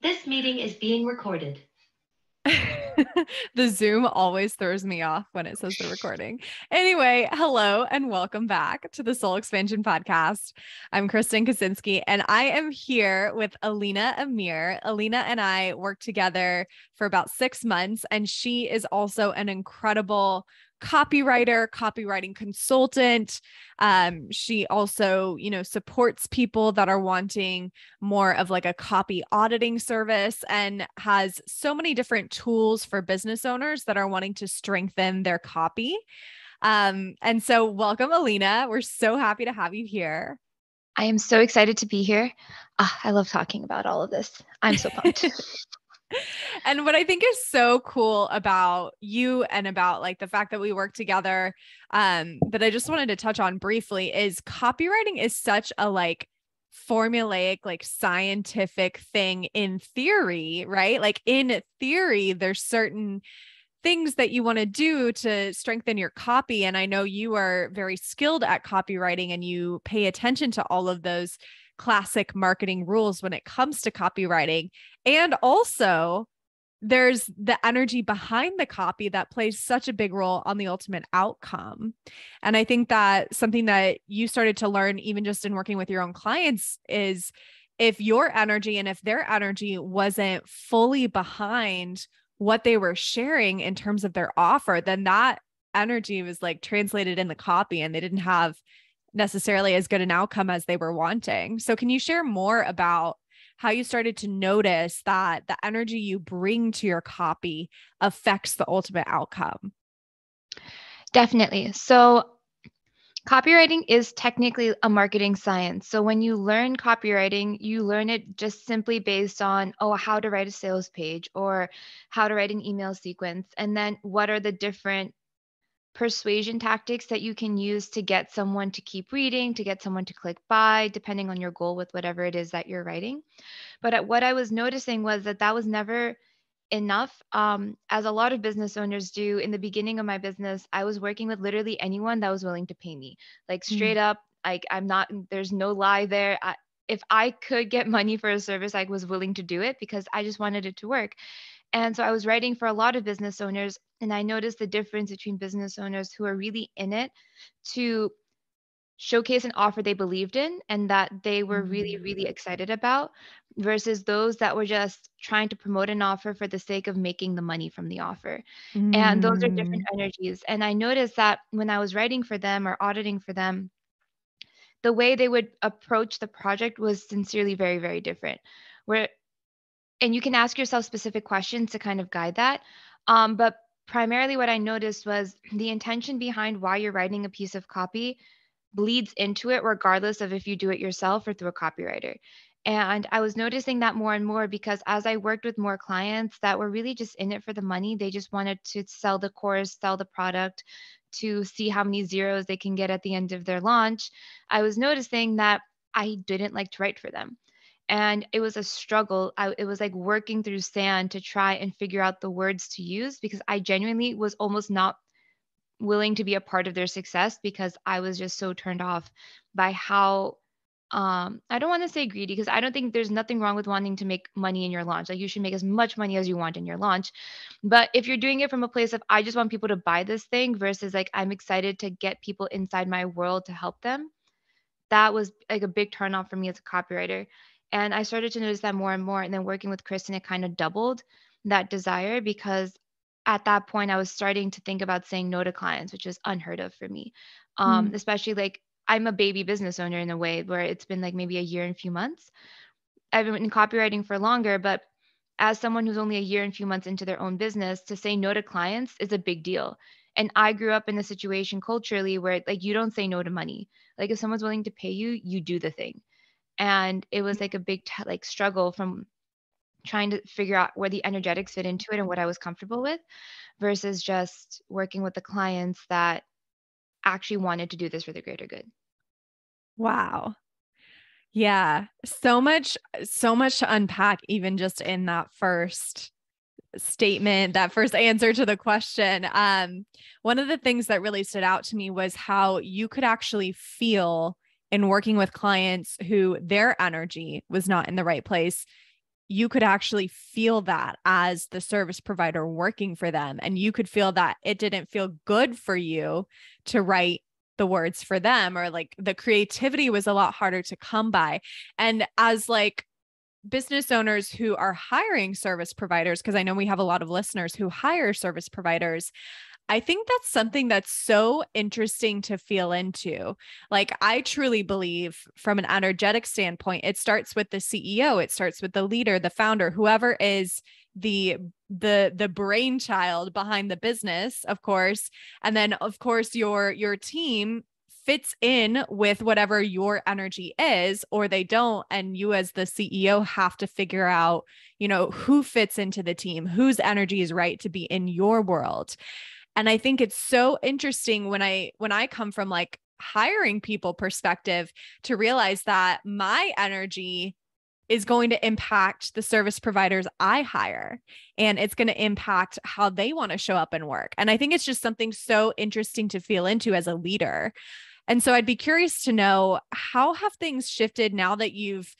This meeting is being recorded. The Zoom always throws me off when it says the recording. Anyway, hello and welcome back to the Soul Expansion Podcast. I'm Kristen Kaczynski and I am here with Alina Amir. Alina and I worked together for about 6 months, and she is also an incredible copywriter, copywriting consultant. She also, supports people that are wanting more of like a copy auditing service and has so many different tools for business owners that are wanting to strengthen their copy. And so welcome, Alina. We're so happy to have you here. I am so excited to be here. I love talking about all of this. I'm so pumped. And what I think is so cool about you and about like the fact that we work together, that I just wanted to touch on briefly, is copywriting is such a like formulaic, like scientific thing in theory, right? Like in theory, there's certain things that you want to do to strengthen your copy. And I know you are very skilled at copywriting and you pay attention to all of those classic marketing rules when it comes to copywriting. And also there's the energy behind the copy that plays such a big role on the ultimate outcome. And I think that something that you started to learn even just in working with your own clients is if your energy and if their energy wasn't fully behind what they were sharing in terms of their offer, then that energy was like translated in the copy and they didn't have necessarily as good an outcome as they were wanting. So can you share more about how you started to notice that the energy you bring to your copy affects the ultimate outcome? Definitely. So copywriting is technically a marketing science. So when you learn copywriting, you learn it just simply based on, how to write a sales page or how to write an email sequence. And then what are the different persuasion tactics that you can use to get someone to keep reading, to get someone to click buy, depending on your goal with whatever it is that you're writing. But what I was noticing was that was never enough. As a lot of business owners do, in the beginning of my business, I was working with literally anyone that was willing to pay me, like straight up. Like there's no lie there. If I could get money for a service, I was willing to do it because I just wanted it to work. And so I was writing for a lot of business owners, and I noticed the difference between business owners who are really in it to showcase an offer they believed in and that they were really, really excited about versus those that were just trying to promote an offer for the sake of making the money from the offer. And those are different energies. And I noticed that when I was writing for them or auditing for them, the way they would approach the project was sincerely very, very different. And you can ask yourself specific questions to kind of guide that. But primarily what I noticed was the intention behind why you're writing a piece of copy bleeds into it, regardless of if you do it yourself or through a copywriter. And I was noticing that more and more because as I worked with more clients that were really just in it for the money, they just wanted to sell the course, sell the product, to see how many zeros they can get at the end of their launch. I was noticing that I didn't like to write for them. And it was a struggle. It was like working through sand to try and figure out the words to use because I genuinely was almost not willing to be a part of their success because I was just so turned off by how I don't want to say greedy because I don't think there's nothing wrong with wanting to make money in your launch. Like you should make as much money as you want in your launch. But if you're doing it from a place of I just want people to buy this thing versus like I'm excited to get people inside my world to help them, that was like a big turn off for me as a copywriter. And I started to notice that more and more. And then working with Kristen, it kind of doubled that desire because at that point I was starting to think about saying no to clients, which is unheard of for me. Especially like I'm a baby business owner in a way where it's been like maybe a year and a few months. I've been in copywriting for longer, but as someone who's only a year and a few months into their own business, to say no to clients is a big deal. And I grew up in a situation culturally where like you don't say no to money. Like if someone's willing to pay you, you do the thing. And it was like a big like struggle from trying to figure out where the energetics fit into it and what I was comfortable with versus just working with the clients that actually wanted to do this for the greater good. Wow. Yeah. So much to unpack, even just in that first statement, that first answer to the question. One of the things that really stood out to me was how you could actually feel in working with clients who their energy was not in the right place. you could actually feel that as the service provider working for them. And you could feel that it didn't feel good for you to write the words for them, or like the creativity was a lot harder to come by. And as like business owners who are hiring service providers, because I know we have a lot of listeners who hire service providers, I think that's something that's so interesting to feel into. Like, I truly believe from an energetic standpoint, it starts with the CEO, it starts with the leader, the founder, whoever is the brainchild behind the business, of course. And then of course your team fits in with whatever your energy is, or they don't. And you as the CEO have to figure out, who fits into the team, whose energy is right to be in your world. And I think it's so interesting when I come from like hiring people perspective to realize that my energy is going to impact the service providers I hire, and it's going to impact how they want to show up and work. And I think it's just something so interesting to feel into as a leader. And so I'd be curious to know, how have things shifted now that you've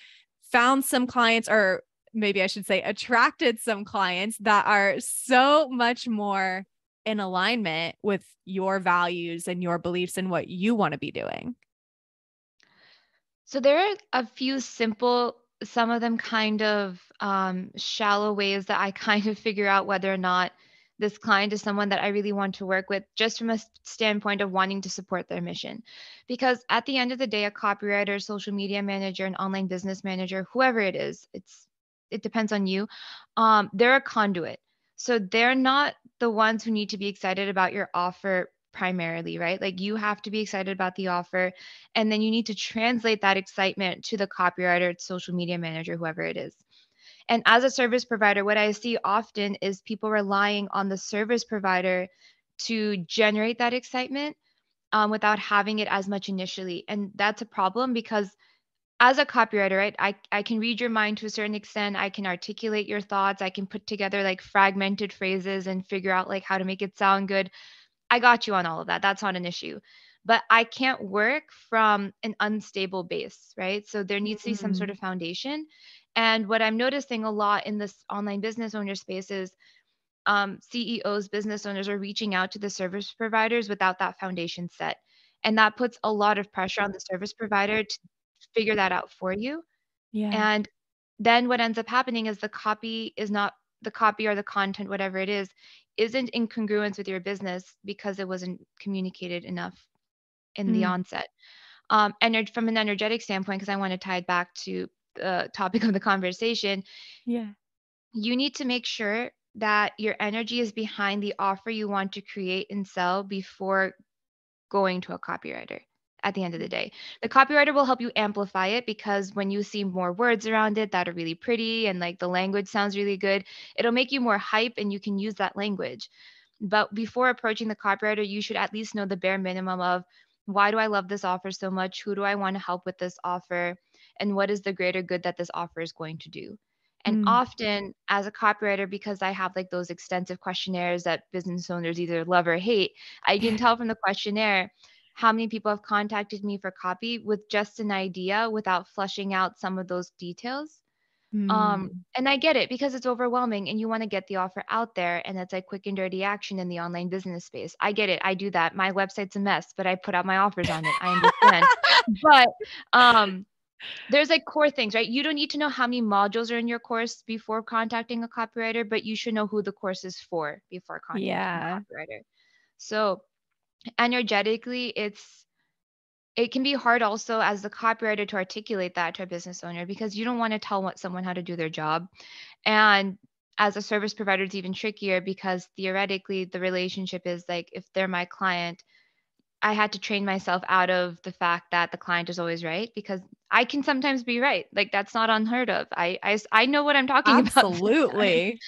found some clients, or maybe I should say attracted some clients that are so much more in alignment with your values and your beliefs and what you want to be doing? So there are a few simple, some of them kind of shallow ways that I kind of figure out whether or not this client is someone that I really want to work with, just from a standpoint of wanting to support their mission. Because at the end of the day, a copywriter, social media manager, an online business manager, whoever it is, it depends on you. They're a conduit. So they're not the ones who need to be excited about your offer primarily, right? Like, you have to be excited about the offer, and then you need to translate that excitement to the copywriter, social media manager, whoever it is. And as a service provider, what I see often is people relying on the service provider to generate that excitement, without having it as much initially. And that's a problem, because as a copywriter, right, I can read your mind to a certain extent. I can articulate your thoughts. I can put together like fragmented phrases and figure out like how to make it sound good. I got you on all of that. That's not an issue. But I can't work from an unstable base, right? So there needs to be some sort Mm. of foundation. And what I'm noticing a lot in this online business owner space is, CEOs, business owners are reaching out to the service providers without that foundation set. And that puts a lot of pressure on the service provider to figure that out for you. Yeah. And then what ends up happening is the copy is not the copy, or the content, whatever it is, isn't in congruence with your business because it wasn't communicated enough in the Mm. onset. And from an energetic standpoint, because I want to tie it back to the topic of the conversation, Yeah. you need to make sure that your energy is behind the offer you want to create and sell before going to a copywriter at the end of the day. The copywriter will help you amplify it, because when you see more words around it that are really pretty and like the language sounds really good, it'll make you more hype and you can use that language. But before approaching the copywriter, you should at least know the bare minimum of, why do I love this offer so much? Who do I want to help with this offer? And what is the greater good that this offer is going to do? And Mm. often, as a copywriter, because I have like those extensive questionnaires that business owners either love or hate, I can tell from the questionnaire how many people have contacted me for copy with just an idea without fleshing out some of those details. Mm. And I get it, because it's overwhelming and you want to get the offer out there, and it's like quick and dirty action in the online business space. I get it. I do that. My website's a mess, but I put out my offers on it. I understand. But um there's like core things, right? You don't need to know how many modules are in your course before contacting a copywriter, but you should know who the course is for before contacting a Yeah. copywriter. So energetically, it can be hard also as the copywriter to articulate that to a business owner, because you don't want to tell someone how to do their job. And as a service provider, it's even trickier, because theoretically the relationship is like, if they're my client, I had to train myself out of the fact that the client is always right, because I can sometimes be right. Like, that's not unheard of. I know what I'm talking about sometimes. Absolutely.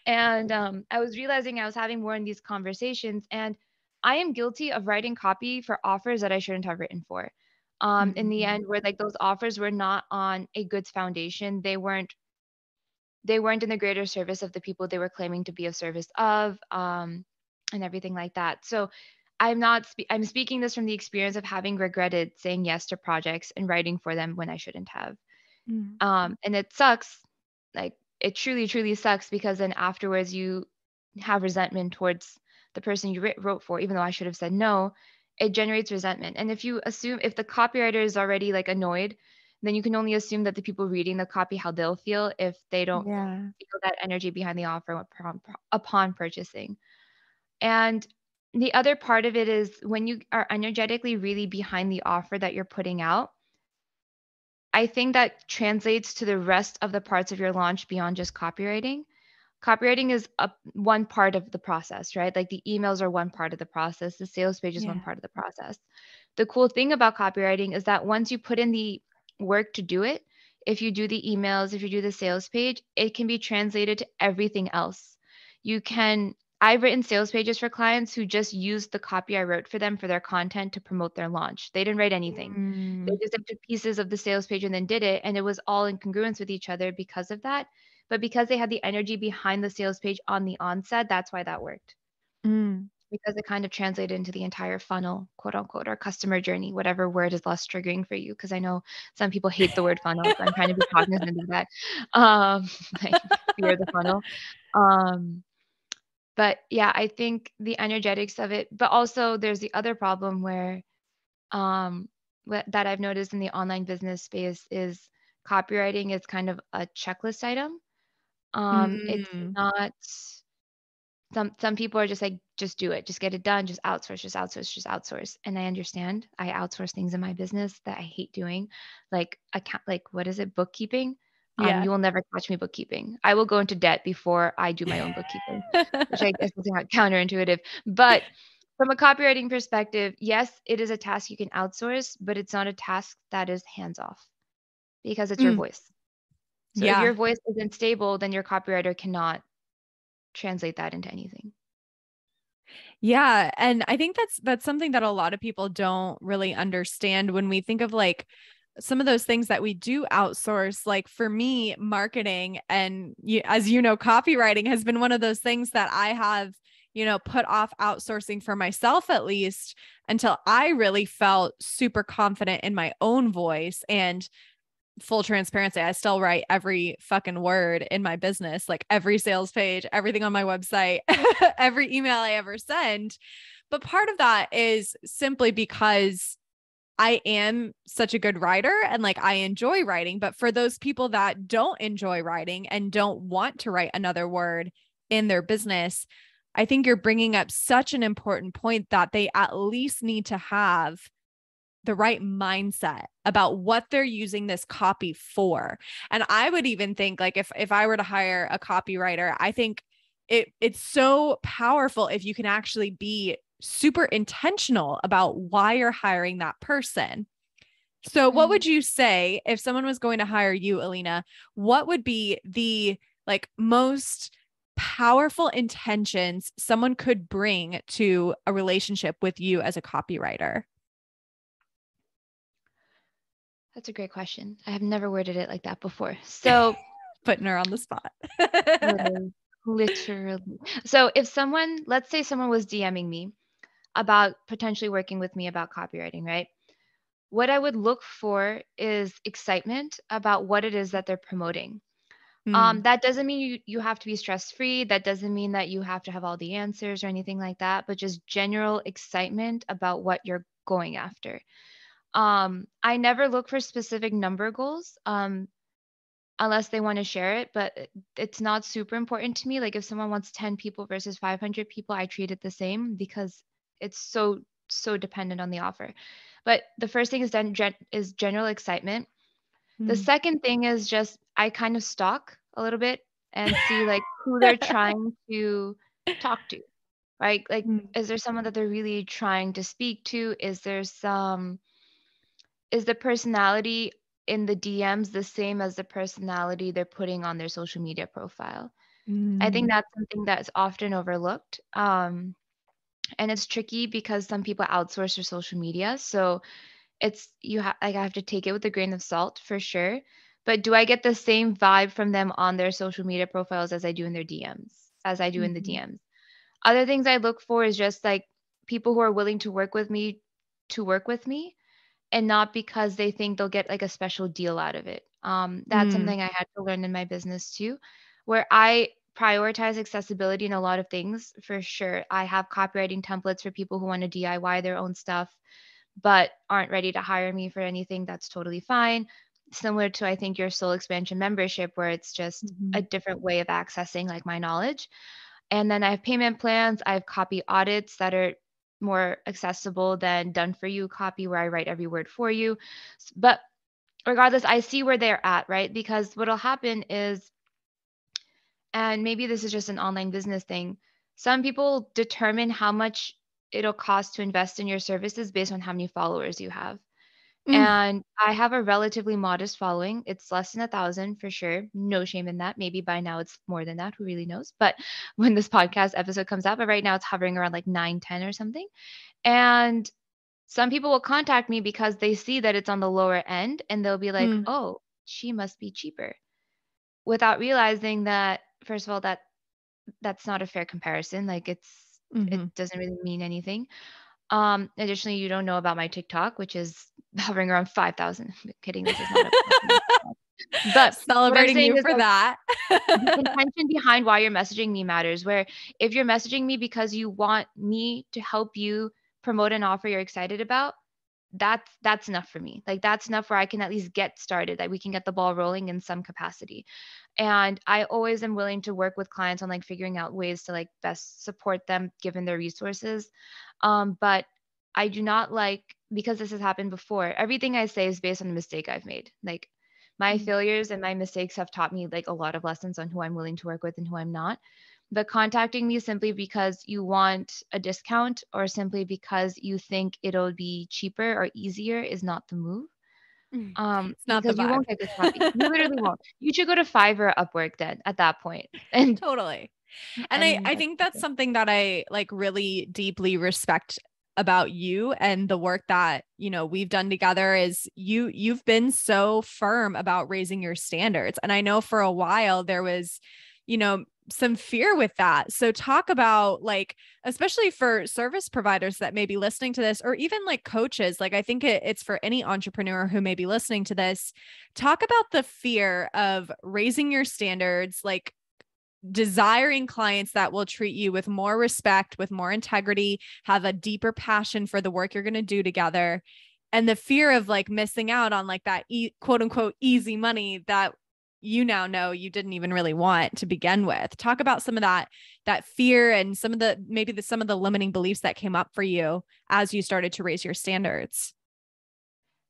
And I was realizing I was having more in these conversations, and I am guilty of writing copy for offers that I shouldn't have written for. In the Mm. end, where like those offers were not on a goods foundation, they weren't in the greater service of the people they were claiming to be of service of, and everything like that. So I'm speaking this from the experience of having regretted saying yes to projects and writing for them when I shouldn't have. Mm. And it sucks. Like, it truly, truly sucks, because then afterwards you have resentment towards the person you wrote for, even though I should have said no. It generates resentment. And if the copywriter is already like annoyed, then you can only assume that the people reading the copy, how they'll feel if they don't Yeah. feel that energy behind the offer upon purchasing. And the other part of it is when you are energetically really behind the offer that you're putting out, I think that translates to the rest of the parts of your launch beyond just copywriting. Copywriting is one part of the process, right? Like the emails are one part of the process, the sales page is one Yeah. part of the process. The cool thing about copywriting is that once you put in the work to do it, if you do the emails, if you do the sales page, it can be translated to everything else. I've written sales pages for clients who just used the copy I wrote for them for their content to promote their launch. They didn't write anything. They Mm. just took pieces of the sales page and then did it. And it was all in congruence with each other because of that. But because they had the energy behind the sales page on the onset, that's why that worked. Mm. Because it kind of translated into the entire funnel, quote unquote, or customer journey, whatever word is less triggering for you. Because I know some people hate the word funnel, so I'm trying to be cognizant of that. Um, like fear the funnel. Um, but yeah, I think the energetics of it, but also there's the other problem where that I've noticed in the online business space is copywriting is kind of a checklist item. It's Mm. not some people are just like, just do it, just get it done, just outsource, just outsource, just outsource. And I understand. I outsource things in my business that I hate doing, like account, like what is it, bookkeeping. Yeah. You will never catch me bookkeeping. I will go into debt before I do my own bookkeeping, which I guess is not counterintuitive. But from a copywriting perspective, yes, it is a task you can outsource, but it's not a task that is hands off because it's your Mm. voice. So if Yeah. your voice isn't stable, then your copywriter cannot translate that into anything. Yeah. And I think that's something that a lot of people don't really understand when we think of like some of those things that we do outsource. Like for me, marketing and as you know, copywriting has been one of those things that I have, put off outsourcing for myself, at least until I really felt super confident in my own voice. And full transparency, I still write every fucking word in my business, like every sales page, everything on my website, every email I ever send. But part of that is simply because I am such a good writer and like I enjoy writing. But for those people that don't enjoy writing and don't want to write another word in their business, I think you're bringing up such an important point that they at least need to have the right mindset about what they're using this copy for. And I would even think like if I were to hire a copywriter, I think it's so powerful if you can actually be super intentional about why you're hiring that person. So what would you say if someone was going to hire you, Alina? What would be the like most powerful intentions someone could bring to a relationship with you as a copywriter? That's a great question. I have never worded it like that before. So Putting her on the spot. literally, literally. So let's say someone was DMing me about potentially working with me about copywriting, right? What I would look for is excitement about what it is that they're promoting. Mm, That doesn't mean you have to be stress free. That doesn't mean that you have to have all the answers or anything like that, but just general excitement about what you're going after. I never look for specific number goals. Unless they want to share it, but it's not super important to me. Like if someone wants 10 people versus 500 people, I treat it the same because it's so dependent on the offer. But the first thing is general excitement. The mm. second thing is just I kind of stalk a little bit and see like who they're trying to talk to, right? Like, Mm, is there someone that they're really trying to speak to? Is the personality in the DMs the same as the personality they're putting on their social media profile? I think mm, that's something that's often overlooked. And it's tricky because some people outsource their social media. So I have to take it with a grain of salt for sure. But do I get the same vibe from them on their social media profiles as I do in their DMs, as I do in the mhm, DMs? Other things I look for is just like people who are willing to work with me and not because they think they'll get like a special deal out of it. That's mm, something I had to learn in my business too. where I prioritize accessibility in a lot of things, for sure. I have copywriting templates for people who want to DIY their own stuff, but aren't ready to hire me for anything. That's totally fine. Similar to, I think, your Soul Expansion membership, where it's just a different way of accessing like my knowledge. And then I have payment plans. I have copy audits that are more accessible than done for you copy, where I write every word for you. But regardless, I see where they're at, right? Because what'll happen is, and maybe this is just an online business thing, some people determine how much it'll cost to invest in your services based on how many followers you have. Mm. And I have a relatively modest following. It's less than 1,000 for sure. No shame in that. Maybe by now it's more than that. Who really knows? But when this podcast episode comes out, but right now it's hovering around like 9, 10 or something. And some people will contact me because they see that it's on the lower end and they'll be like, Mm. oh, she must be cheaper, without realizing that, first of all, that's not a fair comparison. Like it Mhm. doesn't really mean anything. Additionally, you don't know about my TikTok, which is hovering around 5,000. Kidding, this is not a but what I'm Celebrating saying you is for like that. the intention behind why you're messaging me matters. Where if you're messaging me because you want me to help you promote an offer you're excited about, that's enough for me. Like that's enough where I can at least get started, that we can get the ball rolling in some capacity. And I always am willing to work with clients on like figuring out ways to like best support them given their resources. But I do not like, because this has happened before, everything I say is based on a mistake I've made. Like my Mm. failures and my mistakes have taught me like a lot of lessons on who I'm willing to work with and who I'm not. But contacting me simply because you want a discount or simply because you think it'll be cheaper or easier is not the move. Mm. It's not the Because you vibe. won't get good copy. You literally won't. You should go to Fiverr or Upwork then at that point. And Totally. And and I that's think that's something that I like really deeply respect about you and the work that, we've done together is you've been so firm about raising your standards. And I know for a while there was, some fear with that. So talk about like, especially for service providers that may be listening to this, or even like coaches, like I think it's for any entrepreneur who may be listening to this, talk about the fear of raising your standards, like desiring clients that will treat you with more respect, with more integrity, have a deeper passion for the work you're going to do together. And the fear of like missing out on like that quote unquote easy money that you now know you didn't even really want to begin with. Talk about some of that fear and some of the limiting beliefs that came up for you as you started to raise your standards.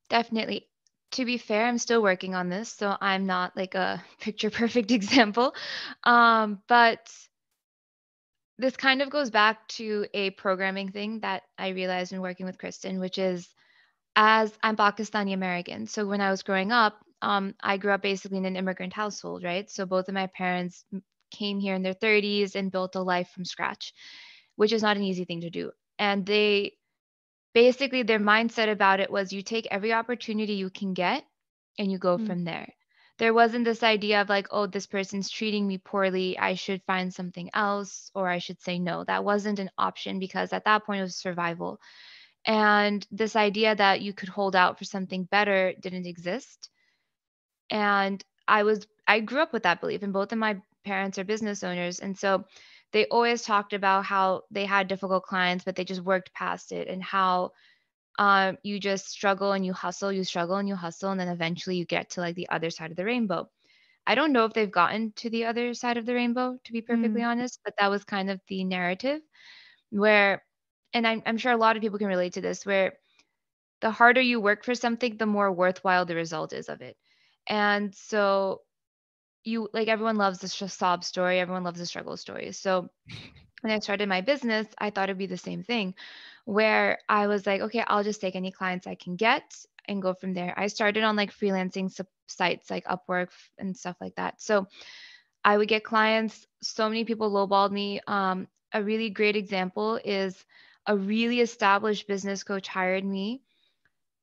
definitely. To be fair, I'm still working on this, so I'm not like a picture perfect example. But this kind of goes back to a programming thing that I realized when working with Kristen, which is, as I'm Pakistani American. So when I was growing up, I grew up basically in an immigrant household, right? So both of my parents came here in their 30s and built a life from scratch, which is not an easy thing to do. And they basically, their mindset about it was you take every opportunity you can get and you go Mm. from there. There wasn't this idea of like, oh, this person's treating me poorly. I should find something else or I should say no. That wasn't an option because at that point it was survival. And this idea that you could hold out for something better didn't exist. And I grew up with that belief, and both of my parents are business owners. And so they always talked about how they had difficult clients, but they just worked past it, and how you just struggle and you hustle, you struggle and you hustle, and then eventually you get to like the other side of the rainbow. I don't know if they've gotten to the other side of the rainbow, to be perfectly Mm. honest, but that was kind of the narrative where, and I'm sure a lot of people can relate to this, where the harder you work for something, the more worthwhile the result is of it. And so you like everyone loves the sob story, everyone loves the struggle story. So when I started my business, I thought it'd be the same thing, where I was like, okay, I'll just take any clients I can get and go from there. I started on like freelancing sites like Upwork and stuff like that. So I would get clients. So many people lowballed me. A really great example is a really established business coach hired me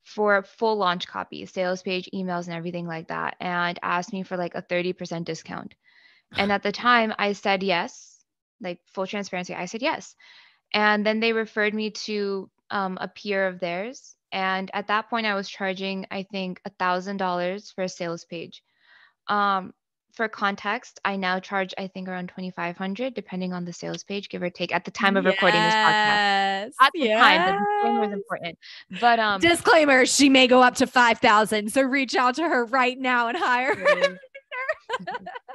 for full launch copy, sales page, emails, and everything like that, and asked me for like a 30% discount. And at the time, I said yes, like full transparency, I said yes. And then they referred me to a peer of theirs. And at that point, I was charging, I think, $1,000 for a sales page. Um, for context, I now charge, I think, around 2,500, depending on the sales page, give or take, at the time of recording this podcast. Yes. At the time, the Yes. disclaimer is important. But Disclaimer, she may go up to 5,000. So reach out to her right now and hire her.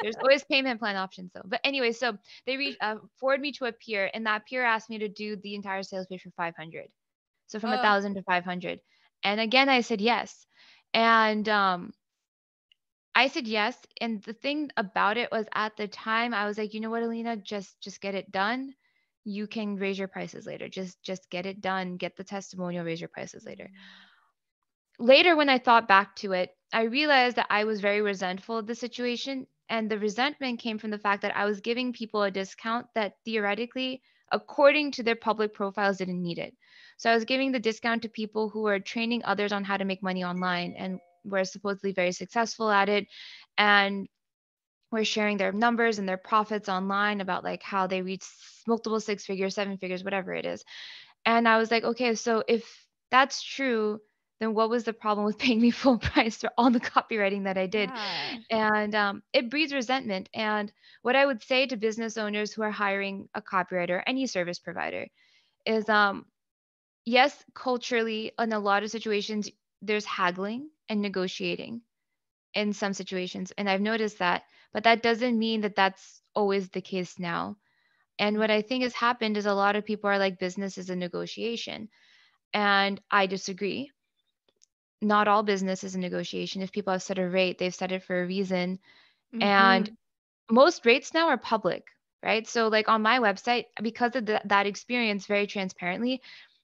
There's always payment plan options though. But anyway, so they forward me to a peer, and that peer asked me to do the entire sales page for 500. So from 1,000 to 500. And again, I said yes. And I said yes. And the thing about it was, at the time, I was like, you know what, Alina, just get it done. You can raise your prices later. Just get it done. Get the testimonial, raise your prices later. Later, when I thought back to it, I realized that I was very resentful of the situation. And the resentment came from the fact that I was giving people a discount that theoretically, according to their public profiles, didn't need it. So I was giving the discount to people who were training others on how to make money online and were supposedly very successful at it, and were sharing their numbers and their profits online about like how they reach multiple 6 figures, 7 figures, whatever it is. And I was like, okay, so if that's true, then what was the problem with paying me full price for all the copywriting that I did? Yeah. And it breeds resentment. And what I would say to business owners who are hiring a copywriter, any service provider, is yes, culturally, in a lot of situations, there's haggling and negotiating in some situations. And I've noticed that, but that doesn't mean that that's always the case now. And what I think has happened is a lot of people are like, business is a negotiation. And I disagree. Not all business is a negotiation. If people have set a rate, they've set it for a reason. And most rates now are public, right? So like on my website, because of that experience, very transparently,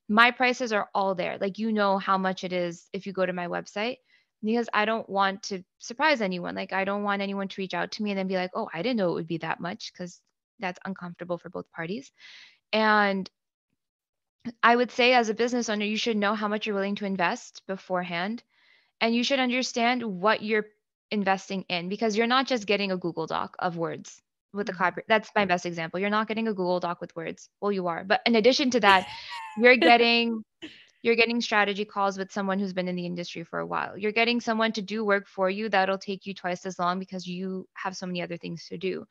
my prices are all there. Like, you know how much it is if you go to my website, because I don't want to surprise anyone. Like, I don't want anyone to reach out to me and then be like, oh, I didn't know it would be that much, because that's uncomfortable for both parties. And I would say, as a business owner, you should know how much you're willing to invest beforehand, and you should understand what you're investing in, because you're not just getting a Google Doc of words with the copy. That's my best example. You're not getting a Google Doc with words. Well, you are, but in addition to that, you're getting strategy calls with someone who's been in the industry for a while. You're getting someone to do work for you that'll take you twice as long because you have so many other things to do.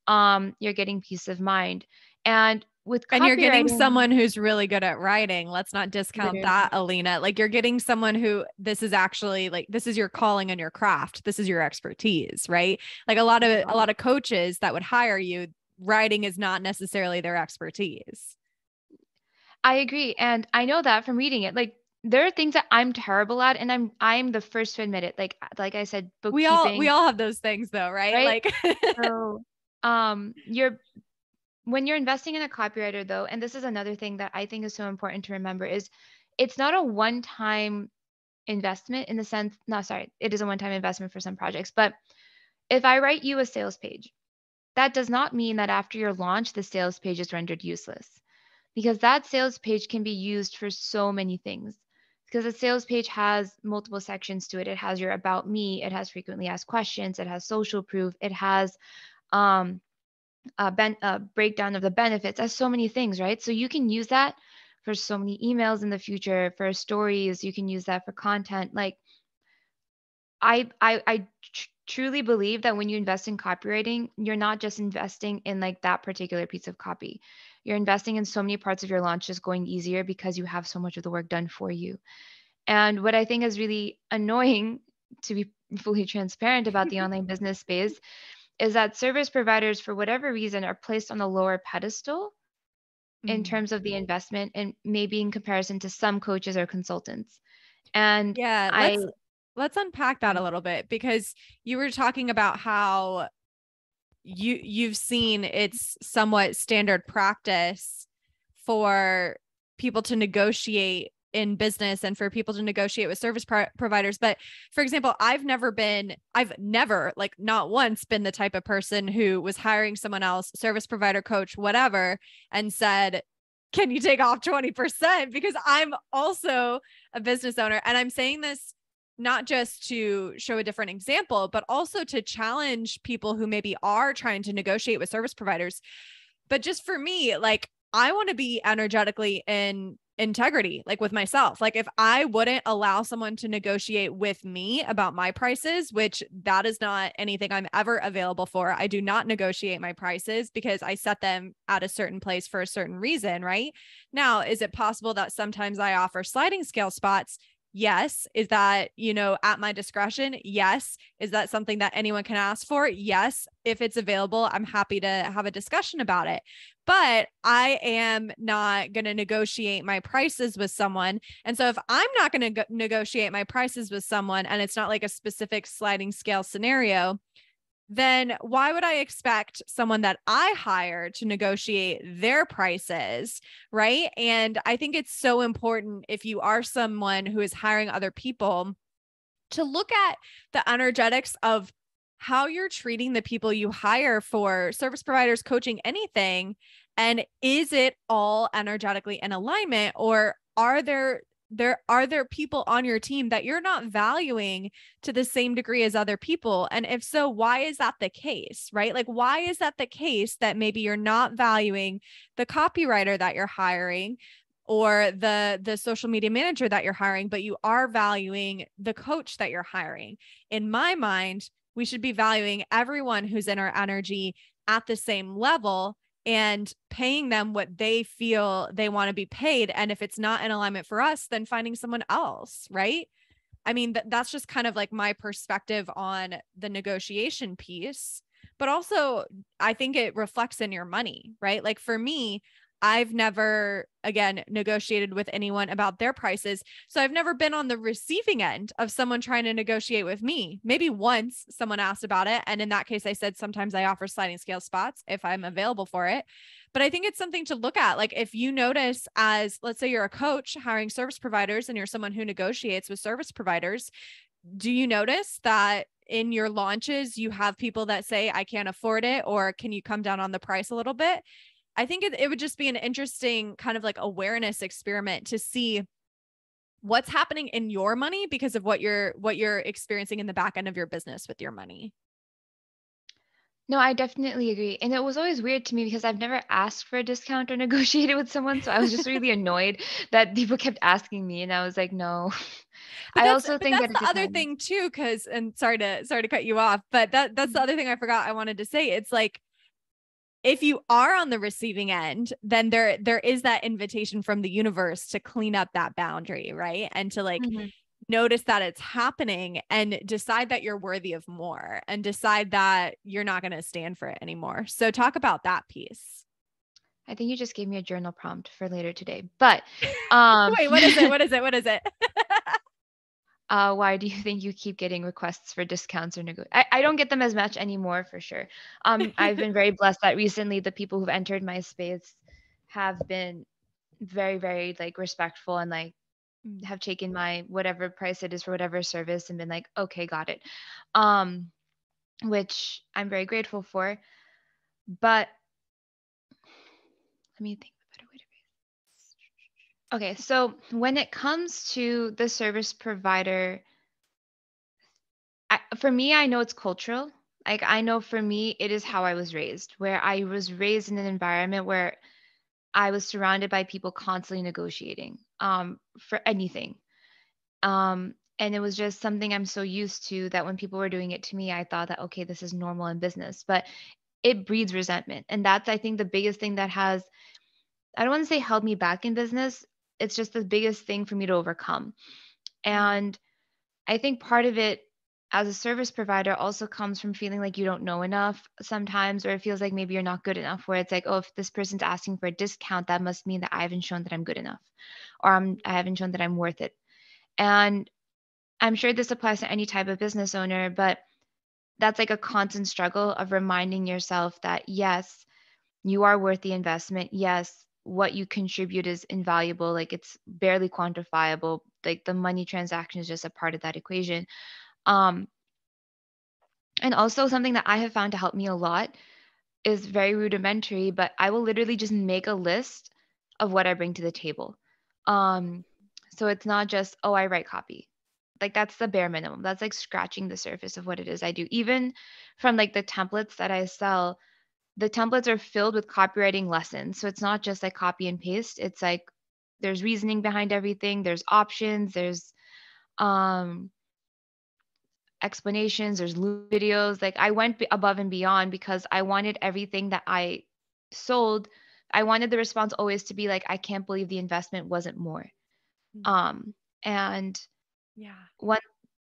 You're getting peace of mind. And with And you're getting copywriting, someone who's really good at writing. Let's not discount literally, that, Alina. Like, you're getting someone who, this is actually like, this is your calling and your craft. This is your expertise, right? Like a lot of coaches that would hire you, writing is not necessarily their expertise. I agree. And I know that from reading it. Like, there are things that I'm terrible at, and I'm the first to admit it. Like I said, bookkeeping. We all have those things though, right? Right? Like So when you're investing in a copywriter though, and this is another thing that I think is so important to remember, is it's not a one-time investment in the sense, no, sorry, it is a one-time investment for some projects. But if I write you a sales page, that does not mean that after your launch, the sales page is rendered useless, because that sales page can be used for so many things. Because a sales page has multiple sections to it. It has your about me, it has frequently asked questions, it has social proof, it has a breakdown of the benefits, as so many things, right? So you can use that for so many emails in the future, for stories. You can use that for content. Like, I truly believe that when you invest in copywriting, you're not just investing in like that particular piece of copy. You're investing in so many parts of your launch just going easier because you have so much of the work done for you. And what I think is really annoying, to be fully transparent about the online business space, is that service providers, for whatever reason, are placed on a lower pedestal in terms of the investment, and maybe in comparison to some coaches or consultants. And yeah, let's unpack that a little bit, because you were talking about how you've seen it's somewhat standard practice for people to negotiate in business and for people to negotiate with service providers. But for example, I've never, like not once, been the type of person who was hiring someone else, service provider, coach, whatever, and said, can you take off 20%? Because I'm also a business owner. And I'm saying this not just to show a different example, but also to challenge people who maybe are trying to negotiate with service providers. But just for me, like, I want to be energetically in integrity, like with myself. Like if I wouldn't allow someone to negotiate with me about my prices, which that is not anything I'm ever available for. I do not negotiate my prices because I set them at a certain place for a certain reason, right? Now, is it possible that sometimes I offer sliding scale spots? Yes. Is that, at my discretion? Yes. Is that something that anyone can ask for? Yes. If it's available, I'm happy to have a discussion about it. But I am not going to negotiate my prices with someone. And so if I'm not going to negotiate my prices with someone and it's not like a specific sliding scale scenario, then why would I expect someone that I hire to negotiate their prices, right? And I think it's so important if you are someone who is hiring other people to look at the energetics of how you're treating the people you hire for service providers, coaching, anything. And is it all energetically in alignment, or are there people on your team that you're not valuing to the same degree as other people? And if so, why is that the case, right? Like, why is that the case that maybe you're not valuing the copywriter that you're hiring or the social media manager that you're hiring, but you are valuing the coach that you're hiring? In my mind, we should be valuing everyone who's in our energy at the same level and paying them what they feel they want to be paid. And if it's not in alignment for us, then finding someone else, right? I mean, that's just kind of like my perspective on the negotiation piece, but also I think it reflects in your money, right? Like for me, I've never, again, negotiated with anyone about their prices. So I've never been on the receiving end of someone trying to negotiate with me. Maybe once someone asked about it. And in that case, I said, sometimes I offer sliding scale spots if I'm available for it. But I think it's something to look at. Like if you notice as, let's say you're a coach hiring service providers and you're someone who negotiates with service providers, do you notice that in your launches, you have people that say, I can't afford it, or can you come down on the price a little bit? I think it would just be an interesting kind of like awareness experiment to see what's happening in your money because of what you're experiencing in the back end of your business with your money. No, I definitely agree. And it was always weird to me because I've never asked for a discount or negotiated with someone. So I was just really annoyed that people kept asking me. And I was like, no. But I that's also think that it the other depends. thing too, because, and sorry to cut you off, but that's the other thing I forgot I wanted to say. It's like, if you are on the receiving end, then there is that invitation from the universe to clean up that boundary, right? And to like Mhm. notice that it's happening and decide that you're worthy of more and decide that you're not going to stand for it anymore. So talk about that piece. I think you just gave me a journal prompt for later today. But Wait, what is it? What is it? What is it? why do you think you keep getting requests for discounts or I don't get them as much anymore for sure. I've been very blessed that recently the people who've entered my space have been very, very like respectful and like have taken my whatever price it is for whatever service and been like, okay, got it. Which I'm very grateful for. But let me think of a better way to phrase it. Okay, so when it comes to the service provider, for me, I know it's cultural. Like I know for me, it is how I was raised, where I was raised in an environment where I was surrounded by people constantly negotiating for anything. And it was just something I'm so used to that when people were doing it to me, I thought that, okay, this is normal in business, but it breeds resentment. And that's, I think, the biggest thing that has, I don't want to say held me back in business. It's just the biggest thing for me to overcome. And I think part of it as a service provider also comes from feeling like you don't know enough sometimes, or it feels like maybe you're not good enough, where it's like, oh, if this person's asking for a discount, that must mean that I haven't shown that I'm good enough, or I haven't shown that I'm worth it. And I'm sure this applies to any type of business owner, but that's like a constant struggle of reminding yourself that yes, you are worth the investment. Yes, what you contribute is invaluable. Like it's barely quantifiable. Like the money transaction is just a part of that equation. Um, and also something that I have found to help me a lot is very rudimentary, but I will literally just make a list of what I bring to the table. Um, so it's not just, oh, I write copy. Like that's the bare minimum. That's like scratching the surface of what it is I do. Even from like the templates that I sell, the templates are filled with copywriting lessons. So it's not just like copy and paste. It's like there's reasoning behind everything. There's options. There's um, explanations. There's loop videos. Like I went above and beyond because I wanted everything that I sold. I wanted the response always to be like, I can't believe the investment wasn't more. Um, and Yeah. one,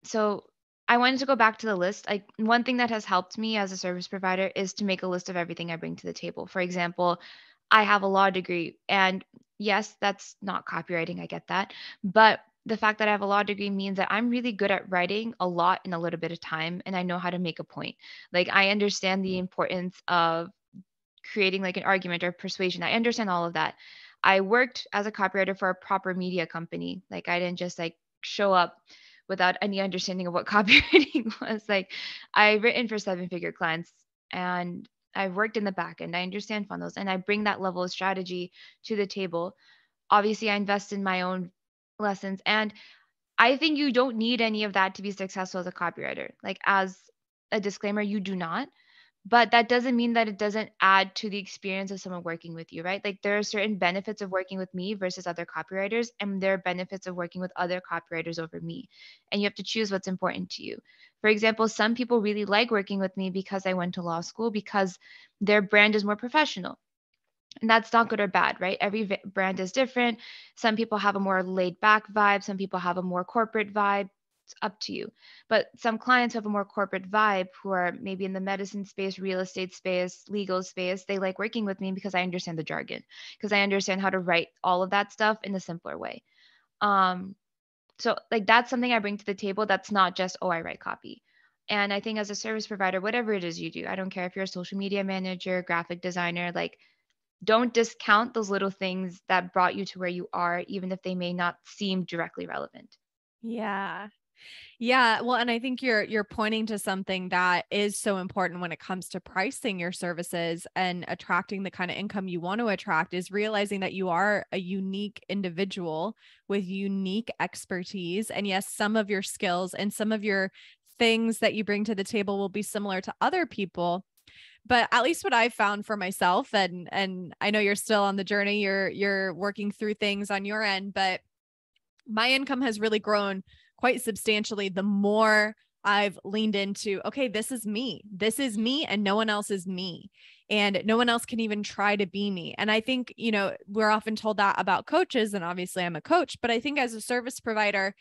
so I wanted to go back to the list. Like one thing that has helped me as a service provider is to make a list of everything I bring to the table. For example, I have a law degree, and yes, that's not copywriting. I get that. But the fact that I have a law degree means that I'm really good at writing a lot in a little bit of time, and I know how to make a point. Like I understand the importance of creating like an argument or persuasion. I understand all of that. I worked as a copywriter for a proper media company. Like I didn't just like show up without any understanding of what copywriting was. Like I've written for seven-figure clients, and I've worked in the back end. I understand funnels, and I bring that level of strategy to the table. Obviously, I invest in my own lessons, and I think you don't need any of that to be successful as a copywriter. Like as a disclaimer, you do not, but that doesn't mean that it doesn't add to the experience of someone working with you, right? Like there are certain benefits of working with me versus other copywriters, and there are benefits of working with other copywriters over me. And you have to choose what's important to you. For example, some people really like working with me because I went to law school, because their brand is more professional. And that's not good or bad, right? Every brand is different. Some people have a more laid back vibe, some people have a more corporate vibe. It's up to you. But some clients have a more corporate vibe who are maybe in the medicine space, real estate space, legal space. They like working with me because I understand the jargon, because I understand how to write all of that stuff in a simpler way. Um, so like that's something I bring to the table. That's not just, oh, I write copy. And I think as a service provider, whatever it is you do, I don't care if you're a social media manager, graphic designer, like don't discount those little things that brought you to where you are, even if they may not seem directly relevant. Yeah. Yeah, well, and I think you're pointing to something that is so important when it comes to pricing your services and attracting the kind of income you want to attract, is realizing that you are a unique individual with unique expertise. And yes, some of your skills and some of your things that you bring to the table will be similar to other people. But at least what I've found for myself, and I know you're still on the journey, you're working through things on your end, but my income has really grown quite substantially the more I've leaned into, okay, this is me. This is me, and no one else is me. And no one else can even try to be me. And I think, we're often told that about coaches, and obviously I'm a coach, but I think as a service provider,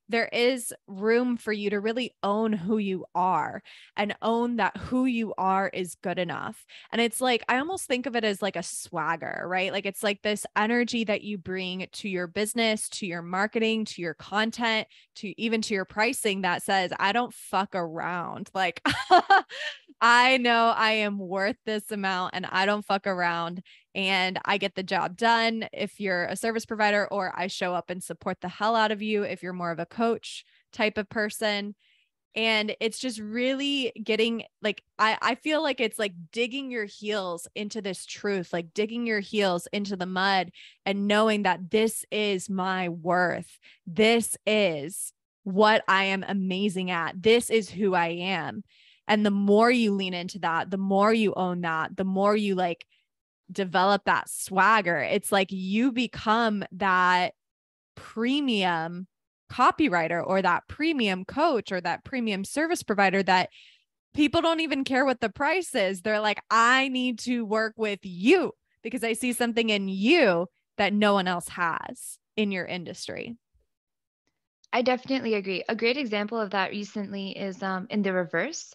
there is room for you to really own who you are and own that who you are is good enough. And it's like, I almost think of it as like a swagger, right? Like it's like this energy that you bring to your business, to your marketing, to your content, to even to your pricing that says, I don't fuck around. Like, I know I am worth this amount and I don't fuck around, and I get the job done if you're a service provider, or I show up and support the hell out of you if you're more of a coach type of person. And it's just really getting like, I feel like it's like digging your heels into this truth, like digging your heels into the mud and knowing that this is my worth. This is what I am amazing at. This is who I am. And the more you lean into that, the more you own that, the more you like develop that swagger, it's like you become that premium copywriter or that premium coach or that premium service provider that people don't even care what the price is. They're like, I need to work with you because I see something in you that no one else has in your industry. I definitely agree. A great example of that recently is in the reverse.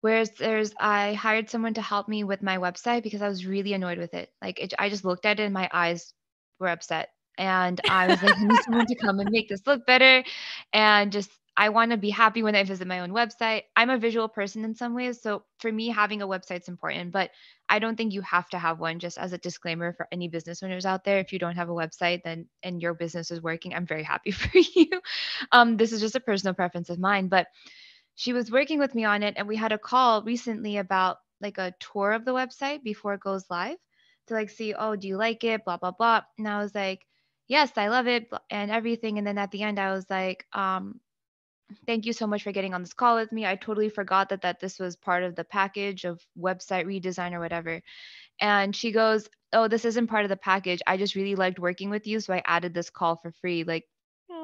Whereas I hired someone to help me with my website because I was really annoyed with it. Like I just looked at it and my eyes were upset. And I was like, I need someone to come and make this look better. And just, I want to be happy when I visit my own website. I'm a visual person in some ways. So for me, having a website's important, but I don't think you have to have one. Just as a disclaimer for any business owners out there, if you don't have a website then and your business is working, I'm very happy for you. This is just a personal preference of mine, but she was working with me on it, and we had a call recently about like a tour of the website before it goes live to like see, oh, do you like it, blah blah blah. And I was like, yes, I love it and everything. And then at the end I was like, thank you so much for getting on this call with me. I totally forgot that this was part of the package of website redesign or whatever. And she goes, oh, this isn't part of the package. I just really liked working with you, so I added this call for free. Like,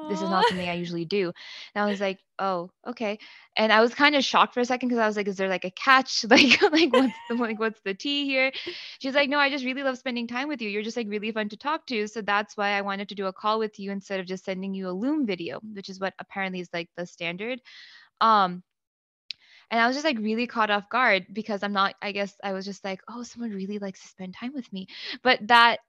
this is Aw. not something I usually do. And I was like, oh, okay. And I was kind of shocked for a second because I was like, is there like a catch? What's the tea here? She's like, no, I just really love spending time with you. You're just like really fun to talk to. So that's why I wanted to do a call with you instead of just sending you a Loom video, which is what apparently is like the standard. Um, and I was just like really caught off guard because I guess I was just like, oh, someone really likes to spend time with me. But that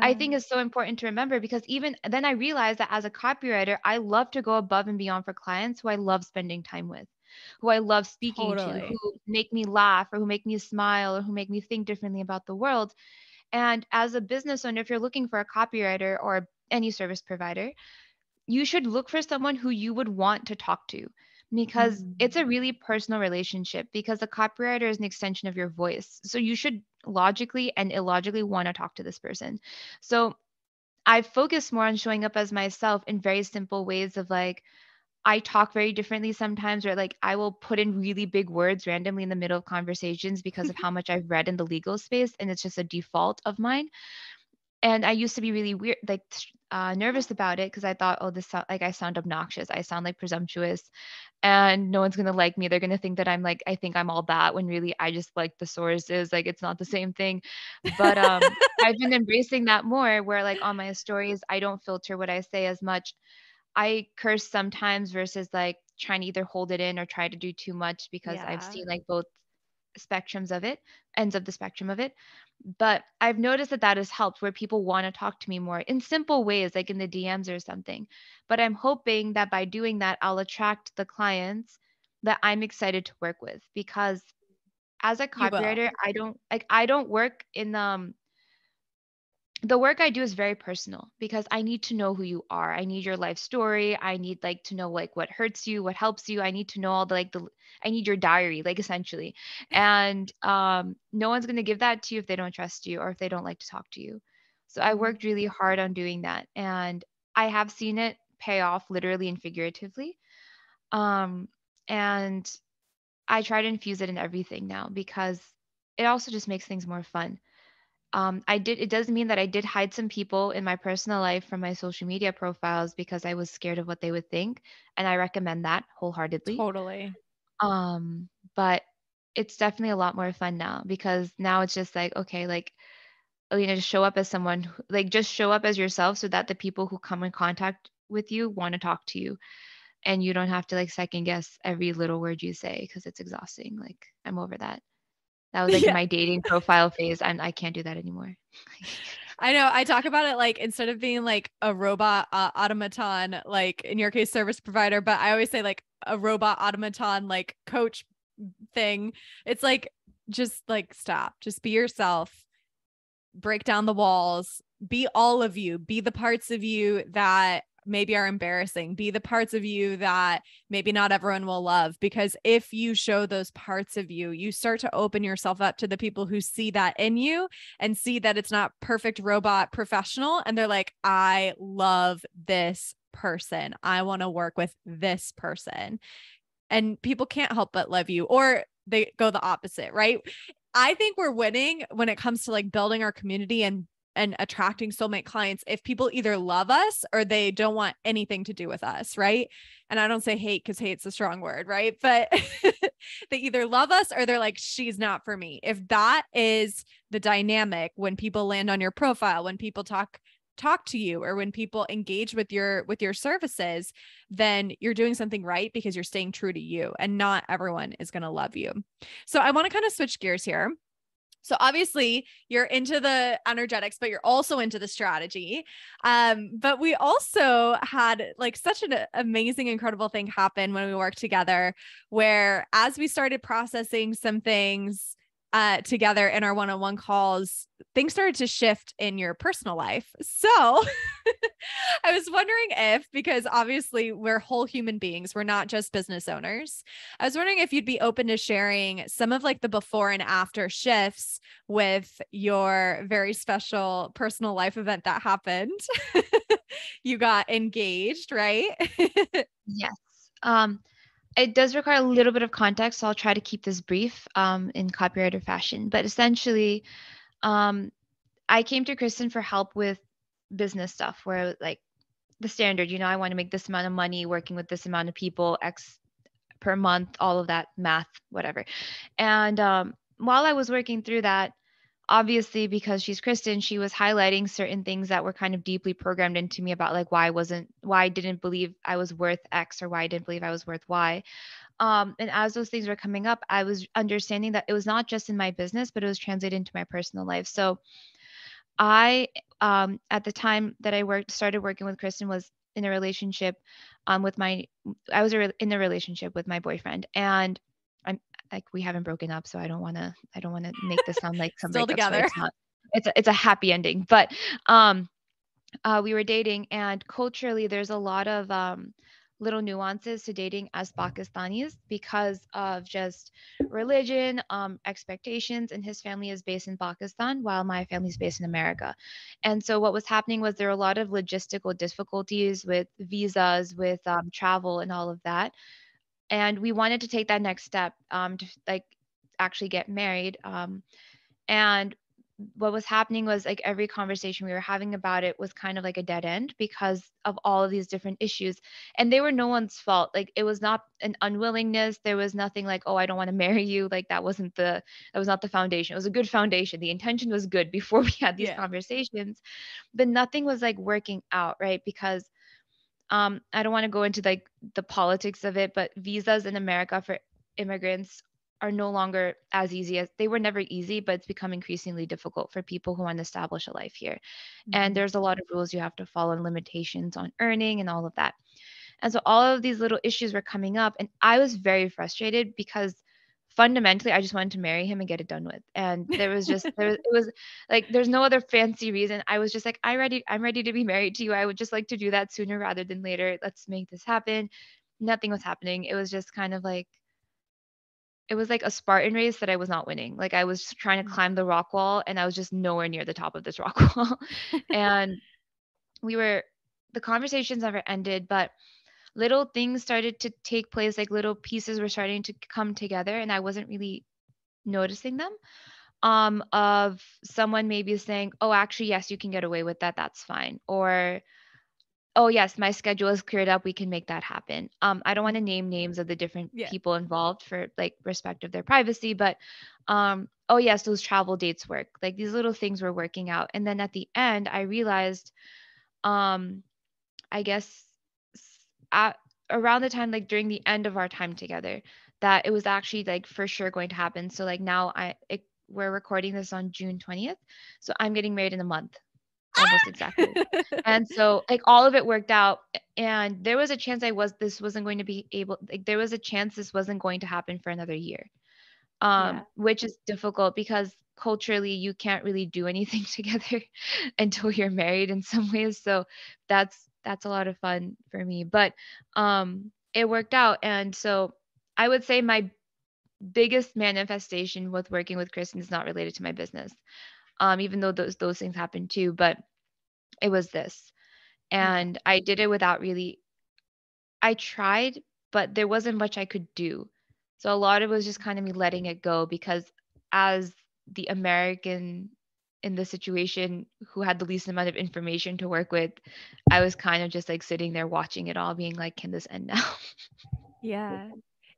I Yeah, think is so important to remember because even then I realized that as a copywriter, I love to go above and beyond for clients who I love spending time with, who I love speaking to, who totally. make me laugh or who make me smile or who make me think differently about the world. And as a business owner, if you're looking for a copywriter or any service provider, you should look for someone who you would want to talk to because Mhm. it's a really personal relationship because the copywriter is an extension of your voice. So you should logically and illogically want to talk to this person. So I focus more on showing up as myself in very simple ways of like, I talk very differently sometimes, or like I will put in really big words randomly in the middle of conversations because of how much I've read in the legal space. And it's just a default of mine. And I used to be really weird, like nervous about it because I thought, oh, like I sound obnoxious. I sound like presumptuous, and no one's gonna like me. They're gonna think that I'm like I think I'm all that when really I just like the sources. Like it's not the same thing. But I've been embracing that more. Where like on my stories, I don't filter what I say as much. I curse sometimes versus like trying to either hold it in or try to do too much because I've Yeah, seen like both spectrums of it, ends of the spectrum of it. But I've noticed that has helped where people want to talk to me more in simple ways, like in the DMs or something. But I'm hoping that by doing that, I'll attract the clients that I'm excited to work with because as a you will. copywriter, I don't work in the work I do is very personal because I need to know who you are. I need your life story. I need like to know like what hurts you, what helps you. I need to know all the I need your diary, like essentially. And no one's gonna give that to you if they don't trust you or if they don't like to talk to you. So I Mhm. worked really hard on doing that. And I have seen it pay off literally and figuratively. Um, and I try to infuse it in everything now because it also just makes things more fun. It does mean that I did hide some people in my personal life from my social media profiles because I was scared of what they would think. And I recommend that wholeheartedly. Totally. But it's definitely a lot more fun now because now it's just like, okay, like, Alina, just show up as someone, like, just show up as yourself so that the people who come in contact with you want to talk to you. And you don't have to like second guess every little word you say because it's exhausting. Like, I'm over that. That was like in Yeah. my dating profile phase, and I can't do that anymore. I know. I talk about it like instead of being like a robot automaton, like in your case, service provider, but I always say like a robot automaton, like coach thing. It's like, just like stop, just be yourself, break down the walls, be all of you, be the parts of you that maybe are embarrassing, be the parts of you that maybe not everyone will love. Because if you show those parts of you, you start to open yourself up to the people who see that in you and see that it's not perfect robot professional. And they're like, I love this person. I want to work with this person. And people can't help but love you, or they go the opposite, right? I think we're winning when it comes to like building our community and attracting soulmate clients if people either love us or they don't want anything to do with us, right? And I don't say hate because hate's a strong word, right? But they either love us or they're like, she's not for me. If that is the dynamic when people land on your profile, when people talk to you, or when people engage with your services, then you're doing something right because you're staying true to you, and not everyone is going to love you. So I want to kind of switch gears here. So obviously you're into the energetics, but you're also into the strategy. But we also had like such an amazing, incredible thing happen when we worked together, where as we started processing some things together in our one-on-one calls, things started to shift in your personal life. So I was wondering if, because obviously we're whole human beings, we're not just business owners. I was wondering if you'd be open to sharing some of like the before and after shifts with your very special personal life event that happened. You got engaged, right? Yes. Um, it does require a little bit of context, so I'll try to keep this brief in copywriter fashion. But essentially, um, I came to Kristen for help with business stuff where like the standard, I want to make this amount of money working with this amount of people, X per month, all of that math, whatever. And while I was working through that, obviously because she's Kristen, she was highlighting certain things that were kind of deeply programmed into me about like why I didn't believe I was worth X or why I didn't believe I was worth Y. And as those things were coming up, I was understanding that it was not just in my business, but it was translated into my personal life. So I, at the time that started working with Kristen, was in a relationship, with my, I was in a relationship with my boyfriend, and I'm like, we haven't broken up, so I don't want to make this sound like some Still breakup story. together. It's not. It's a happy ending, but we were dating, and culturally, there's a lot of little nuances to dating as Pakistanis because of just religion, expectations, and his family is based in Pakistan while my family is based in America. And so what was happening was there were a lot of logistical difficulties with visas, with travel, and all of that. And we wanted to take that next step, to like actually get married. And what was happening was like every conversation we were having about it was kind of like a dead end because of all of these different issues, and they were no one's fault. Like it was not an unwillingness, there was nothing like, oh, I don't want to marry you. Like that was not the foundation. It was a good foundation, the intention was good before we had these Yeah. conversations, but nothing was like working out, right? Because I don't want to go into like the politics of it, but visas in America for immigrants are no longer as easy as they were never easy, but it's become increasingly difficult for people who want to establish a life here. And Mhm. there's a lot of rules you have to follow and limitations on earning and all of that. And so all of these little issues were coming up, and I was very frustrated because fundamentally I just wanted to marry him and get it done with. And it was like there's no other fancy reason. I was just like, I'm ready to be married to you. I would just like to do that sooner rather than later. Let's make this happen. Nothing was happening. It was just kind of like it was like a Spartan race that I was not winning. Like I was trying to climb the rock wall and I was just nowhere near the top of this rock wall. And we were the conversations never ended, but little things started to take place, like little pieces were starting to come together and I wasn't really noticing them. Of someone maybe saying, oh, actually, yes, you can get away with that, that's fine. Or, oh yes, my schedule is cleared up, we can make that happen. I don't want to name names of the different Yeah. people involved for like respect of their privacy, but oh yes, those travel dates work. Like these little things were working out. And then at the end I realized, um I guess at around the time, like during the end of our time together, that it was actually like for sure going to happen. So like now we're recording this on June 20th. So I'm getting married in a month, almost exactly. And so like all of it worked out, and there was a chance this wasn't going to be able, like there was a chance this wasn't going to happen for another year, Yeah. which is difficult because culturally you can't really do anything together until you're married in some ways. So that's a lot of fun for me. But it worked out. And so I would say my biggest manifestation with working with Kristen is not related to my business. Even though those things happen too, but it was this. Yeah. And I did it without really I tried, but there wasn't much I could do. So a lot of it was just kind of me letting it go because as the American in the situation who had the least amount of information to work with, I was kind of just like sitting there watching it all, being like, can this end now? Yeah.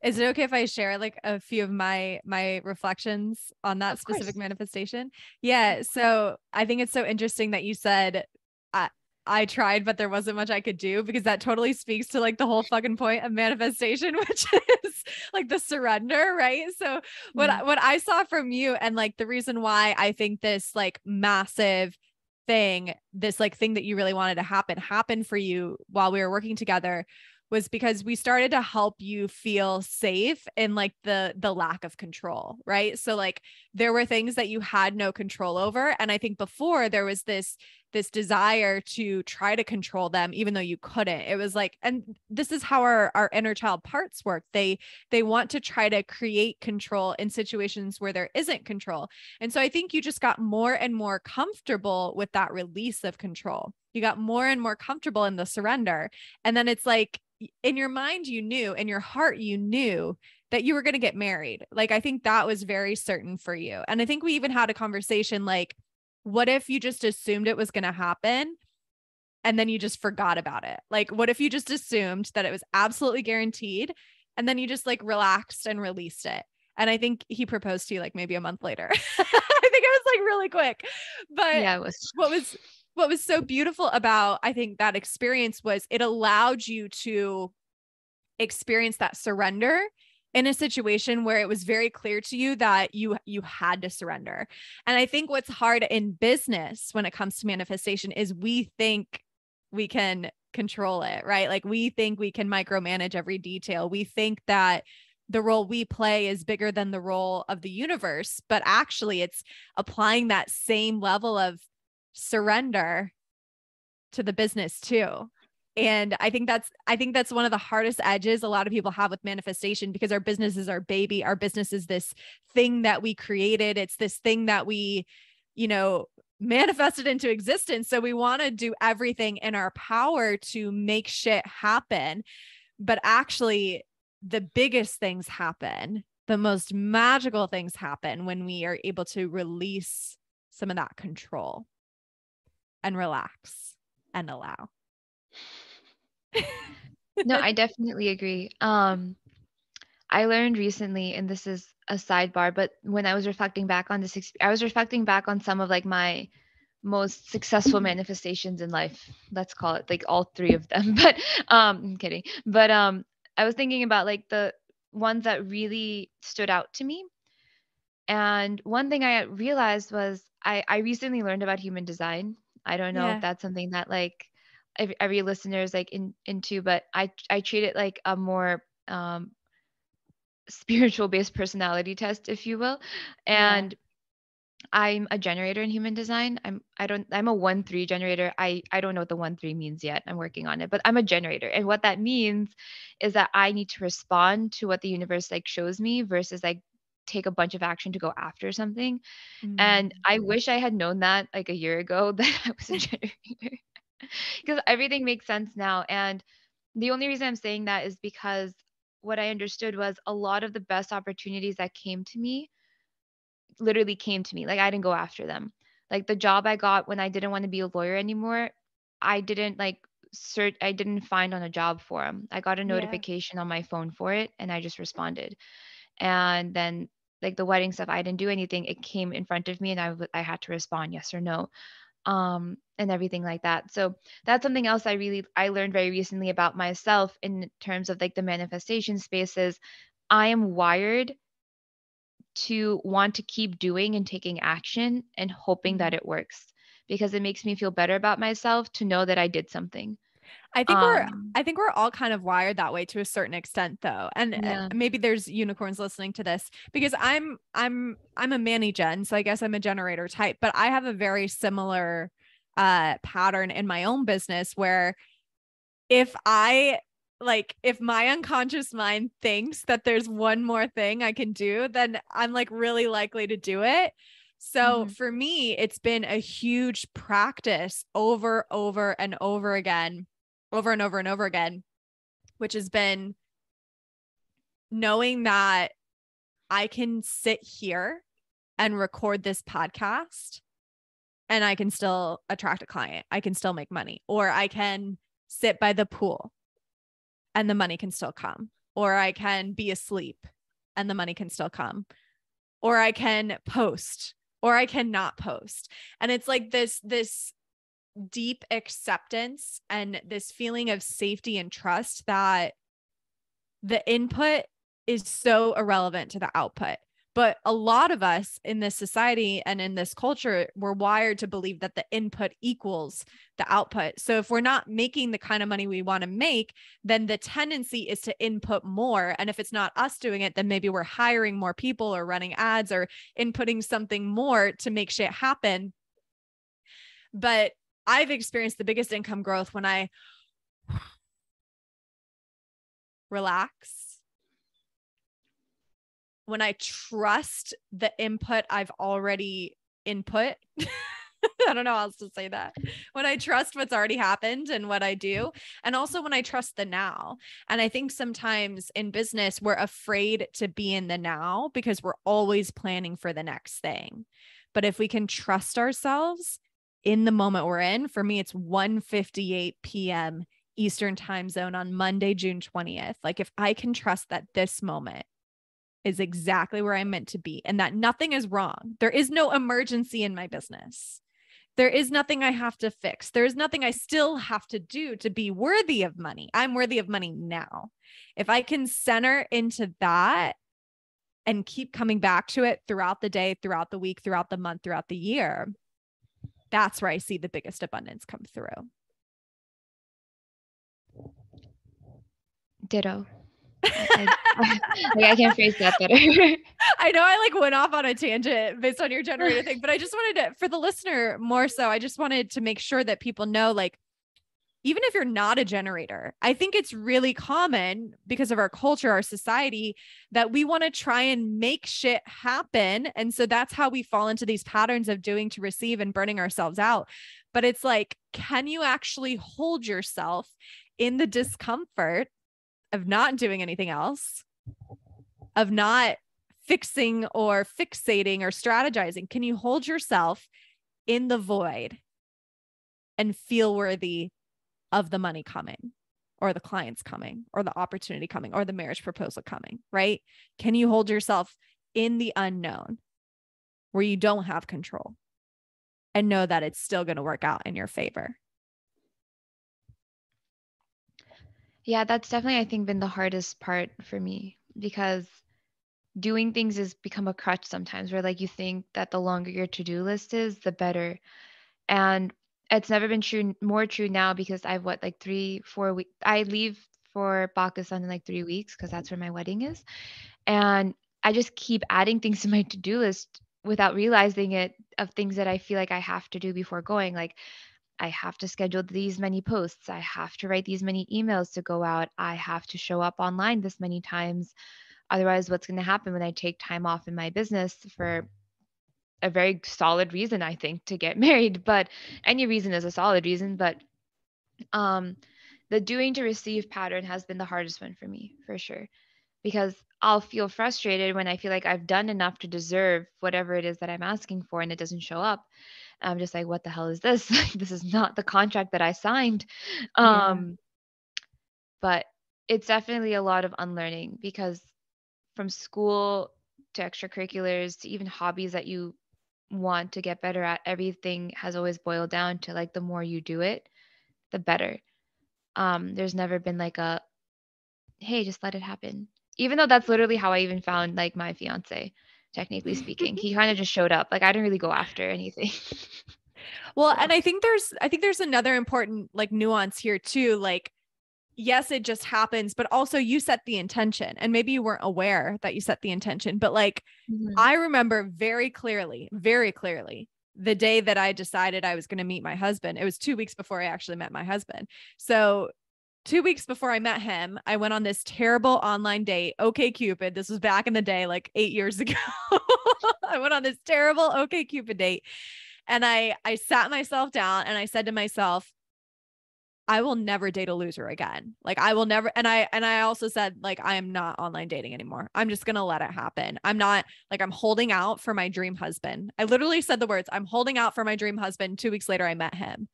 Is it okay if I share like a few of my reflections on that Of specific course. manifestation? Yeah. So I think it's so interesting that you said I tried, but there wasn't much I could do, because that totally speaks to like the whole fucking point of manifestation, which is like the surrender, right? So Yeah. what I saw from you, and like the reason why I think this like massive thing, this like thing that you really wanted to happen for you while we were working together, was because we started to help you feel safe in like the lack of control, right? So like there were things that you had no control over, and I think before there was this desire to try to control them even though you couldn't. It was like, and this is how our inner child parts work. They want to try to create control in situations where there isn't control. And so I think you just got more and more comfortable with that release of control. You got more and more comfortable in the surrender. And then it's like in your mind, you knew, in your heart, you knew that you were going to get married. Like, I think that was very certain for you. And I think we even had a conversation like, what if you just assumed it was going to happen and then you just forgot about it? Like, what if you just assumed that it was absolutely guaranteed and then you just like relaxed and released it? And I think he proposed to you like maybe a month later. I think it was like really quick. But Yeah, it was. What was so beautiful about, I think, that experience was it allowed you to experience that surrender in a situation where it was very clear to you that you had to surrender. And I think what's hard in business when it comes to manifestation is we think we can control it, right? Like we think we can micromanage every detail. We think that the role we play is bigger than the role of the universe, but actually it's applying that same level of surrender to the business too. And I think that's one of the hardest edges a lot of people have with manifestation, because our business is our baby. Our business is this thing that we created. It's this thing that we, manifested into existence. So we want to do everything in our power to make shit happen. But actually, the biggest things happen, the most magical things happen when we are able to release some of that control and relax and allow. No, I definitely agree. I learned recently, and this is a sidebar, but when I was reflecting back on this, I was reflecting back on some of like my most successful manifestations in life. Let's call it like all three of them. But I'm kidding. But I was thinking about like the ones that really stood out to me. And one thing I realized was I recently learned about human design. I don't know if Yeah. that's something that like every listener is like into, but I treat it like a more spiritual based personality test, if you will. Yeah. And I'm a generator in human design. I'm a 1-3 generator. I don't know what the 1-3 means yet. I'm working on it, but I'm a generator. And what that means is that I need to respond to what the universe like shows me versus like take a bunch of action to go after something. And I wish I had known that like a year ago that I was a generator, because everything makes sense now. And the only reason I'm saying that is because what I understood was a lot of the best opportunities that came to me literally came to me. Like I didn't go after them. Like the job I got when I didn't want to be a lawyer anymore, I didn't like search, I didn't find on a job forum. I got a Yeah. notification on my phone for it and I just responded. And then like the wedding stuff, I didn't do anything. It came in front of me and I had to respond yes or no. And everything like that. So that's something else I learned very recently about myself in terms of like the manifestation spaces. I am wired to want to keep doing and taking action and hoping that Mhm. it works, because it makes me feel better about myself to know that I did something. I think we're Um, I think we're all kind of wired that way to a certain extent though. And yeah. maybe there's unicorns listening to this, because I'm a Manny gen, so I guess I'm a generator type, but I have a very similar pattern in my own business where if if my unconscious mind thinks that there's one more thing I can do, then I'm like really likely to do it. So Mhm. for me, it's been a huge practice over and over again, over and over and over again, which has been knowing that I can sit here and record this podcast and I can still attract a client. I can still make money, or I can sit by the pool and the money can still come, or I can be asleep and the money can still come, or I can post, or I cannot post. And it's like this deep acceptance and this feeling of safety and trust that the input is so irrelevant to the output. But a lot of us in this society and in this culture, we're wired to believe that the input equals the output. So if we're not making the kind of money we want to make, then the tendency is to input more. And if it's not us doing it, then maybe we're hiring more people or running ads or inputting something more to make shit happen. But I've experienced the biggest income growth when I relax, when I trust the input I've already input I don't know how else to say that. When I trust what's already happened and what I do, and also when I trust the now. And I think sometimes in business, we're afraid to be in the now because we're always planning for the next thing. But if we can trust ourselves in the moment we're in, for me, it's 1:58 p.m. Eastern time zone on Monday, June 20th. Like if I can trust that this moment is exactly where I'm meant to be and that nothing is wrong. There is no emergency in my business. There is nothing I have to fix. There is nothing I still have to do to be worthy of money. I'm worthy of money now. If I can center into that and keep coming back to it throughout the day, throughout the week, throughout the month, throughout the year, that's where I see the biggest abundance come through. Ditto. I can't phrase that better. I know I like went off on a tangent based on your generator thing, but I just wanted to, for the listener more so, I just wanted to make sure that people know, like, even if you're not a generator, I think it's really common because of our culture, our society, that we want to try and make shit happen. And so that's how we fall into these patterns of doing to receive and burning ourselves out. But it's like, can you actually hold yourself in the discomfort of not doing anything else, of not fixing or fixating or strategizing? Can you hold yourself in the void and feel worthy of the money coming or the clients coming or the opportunity coming or the marriage proposal coming, right? Can you hold yourself in the unknown where you don't have control and know that it's still going to work out in your favor? Yeah, that's definitely, I think, been the hardest part for me, because doing things has become a crutch sometimes, where like you think that the longer your to-do list is, the better. And it's never been more true now, because I've like 3-4 weeks. I leave for Pakistan in like 3 weeks because that's where my wedding is. And I just keep adding things to my to-do list without realizing it, of things that I feel like I have to do before going. Like, I have to schedule these many posts. I have to write these many emails to go out. I have to show up online this many times. Otherwise, what's going to happen when I take time off in my business for a very solid reason, I think, to get married? But any reason is a solid reason. But the doing to receive pattern has been the hardest one for me, for sure, because I'll feel frustrated when I feel like I've done enough to deserve whatever it is that I'm asking for and it doesn't show up. I'm just like, what the hell is this? This is not the contract that I signed. But it's definitely a lot of unlearning, because from school to extracurriculars to even hobbies that you want to get better at, everything has always boiled down to like, the more you do it, the better. There's never been like a, hey, just let it happen. Even though that's literally how I even found like my fiance, technically speaking. He kind of just showed up. Like, I didn't really go after anything. Well, and I think there's another important like nuance here too. Like, yes, it just happens, but also you set the intention, and maybe you weren't aware that you set the intention, but like, I remember very clearly, the day that I decided I was going to meet my husband. It was 2 weeks before I actually met my husband. So 2 weeks before I met him, I went on this terrible online date, OkCupid. This was back in the day, like 8 years ago. I went on this terrible OkCupid date, and I sat myself down and I said to myself, I will never date a loser again. Like, I will never. And I also said, like, I am not online dating anymore. I'm just going to let it happen. I'm not like, I'm holding out for my dream husband. I literally said the words, I'm holding out for my dream husband. 2 weeks later, I met him.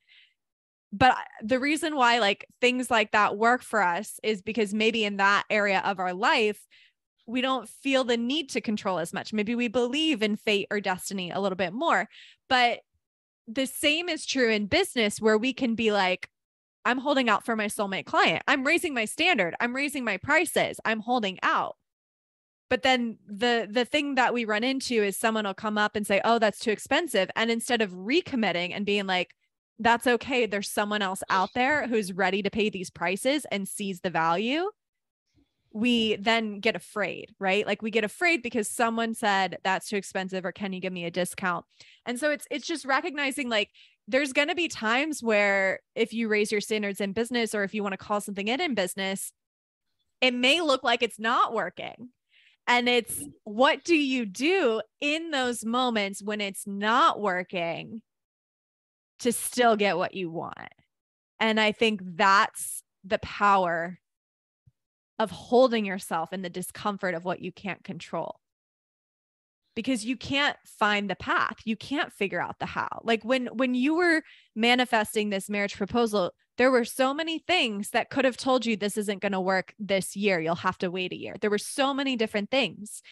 But the reason why like things like that work for us is because maybe in that area of our life, we don't feel the need to control as much. Maybe we believe in fate or destiny a little bit more. But the same is true in business, where we can be like, I'm holding out for my soulmate client. I'm raising my standard. I'm raising my prices. I'm holding out. But then the thing that we run into is someone will come up and say, oh, that's too expensive. And instead of recommitting and being like, that's okay, there's someone else out there who's ready to pay these prices and sees the value, we then get afraid, right? Like, we get afraid because someone said that's too expensive, or can you give me a discount? And so it's just recognizing, like, there's going to be times where if you raise your standards in business, or if you want to call something in business, it may look like it's not working. And it's, what do you do in those moments when it's not working to still get what you want. And I think that's the power of holding yourself in the discomfort of what you can't control. Because you can't find the path. You can't figure out the how. Like when you were manifesting this marriage proposal, there were so many things that could have told you this isn't going to work this year. You'll have to wait a year. There were so many different things.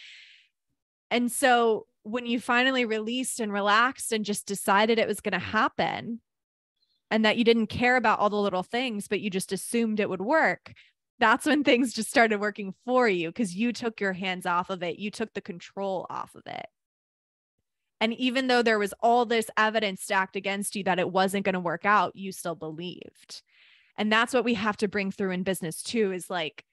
And so when you finally released and relaxed and just decided it was going to happen, and that you didn't care about all the little things, but you just assumed it would work, that's when things just started working for you, because you took your hands off of it. You took the control off of it. And even though there was all this evidence stacked against you that it wasn't going to work out, you still believed. And that's what we have to bring through in business too, is like,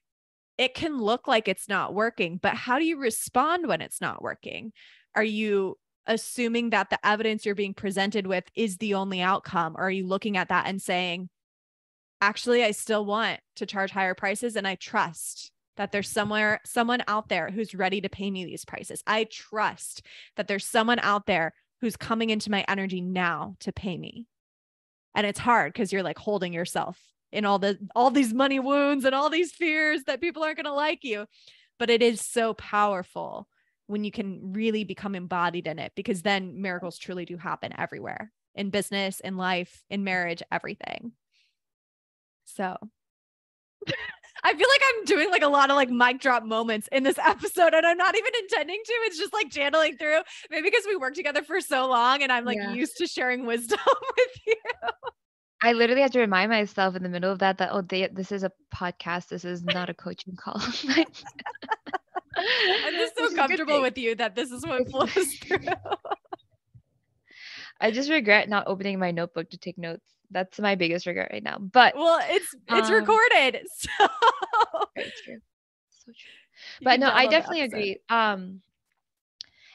it can look like it's not working, but how do you respond when it's not working? Are you assuming that the evidence you're being presented with is the only outcome? Or are you looking at that and saying, actually, I still want to charge higher prices, and I trust that there's someone out there who's ready to pay me these prices. I trust that there's someone out there who's coming into my energy now to pay me. And it's hard because you're like holding yourself in all these money wounds and all these fears that people aren't going to like you. But it is so powerful when you can really become embodied in it, because then miracles truly do happen everywhere, in business, in life, in marriage, everything. So I feel like I'm doing like a lot of like mic drop moments in this episode, and I'm not even intending to. It's just like channeling through, maybe because we worked together for so long and I'm like used to sharing wisdom with you. I literally had to remind myself in the middle of that, this is a podcast. This is not a coaching call. I'm just so comfortable with you that this is what flows through. I just regret not opening my notebook to take notes. That's my biggest regret right now. But well, it's recorded. So very true. So true. But no, I definitely agree. And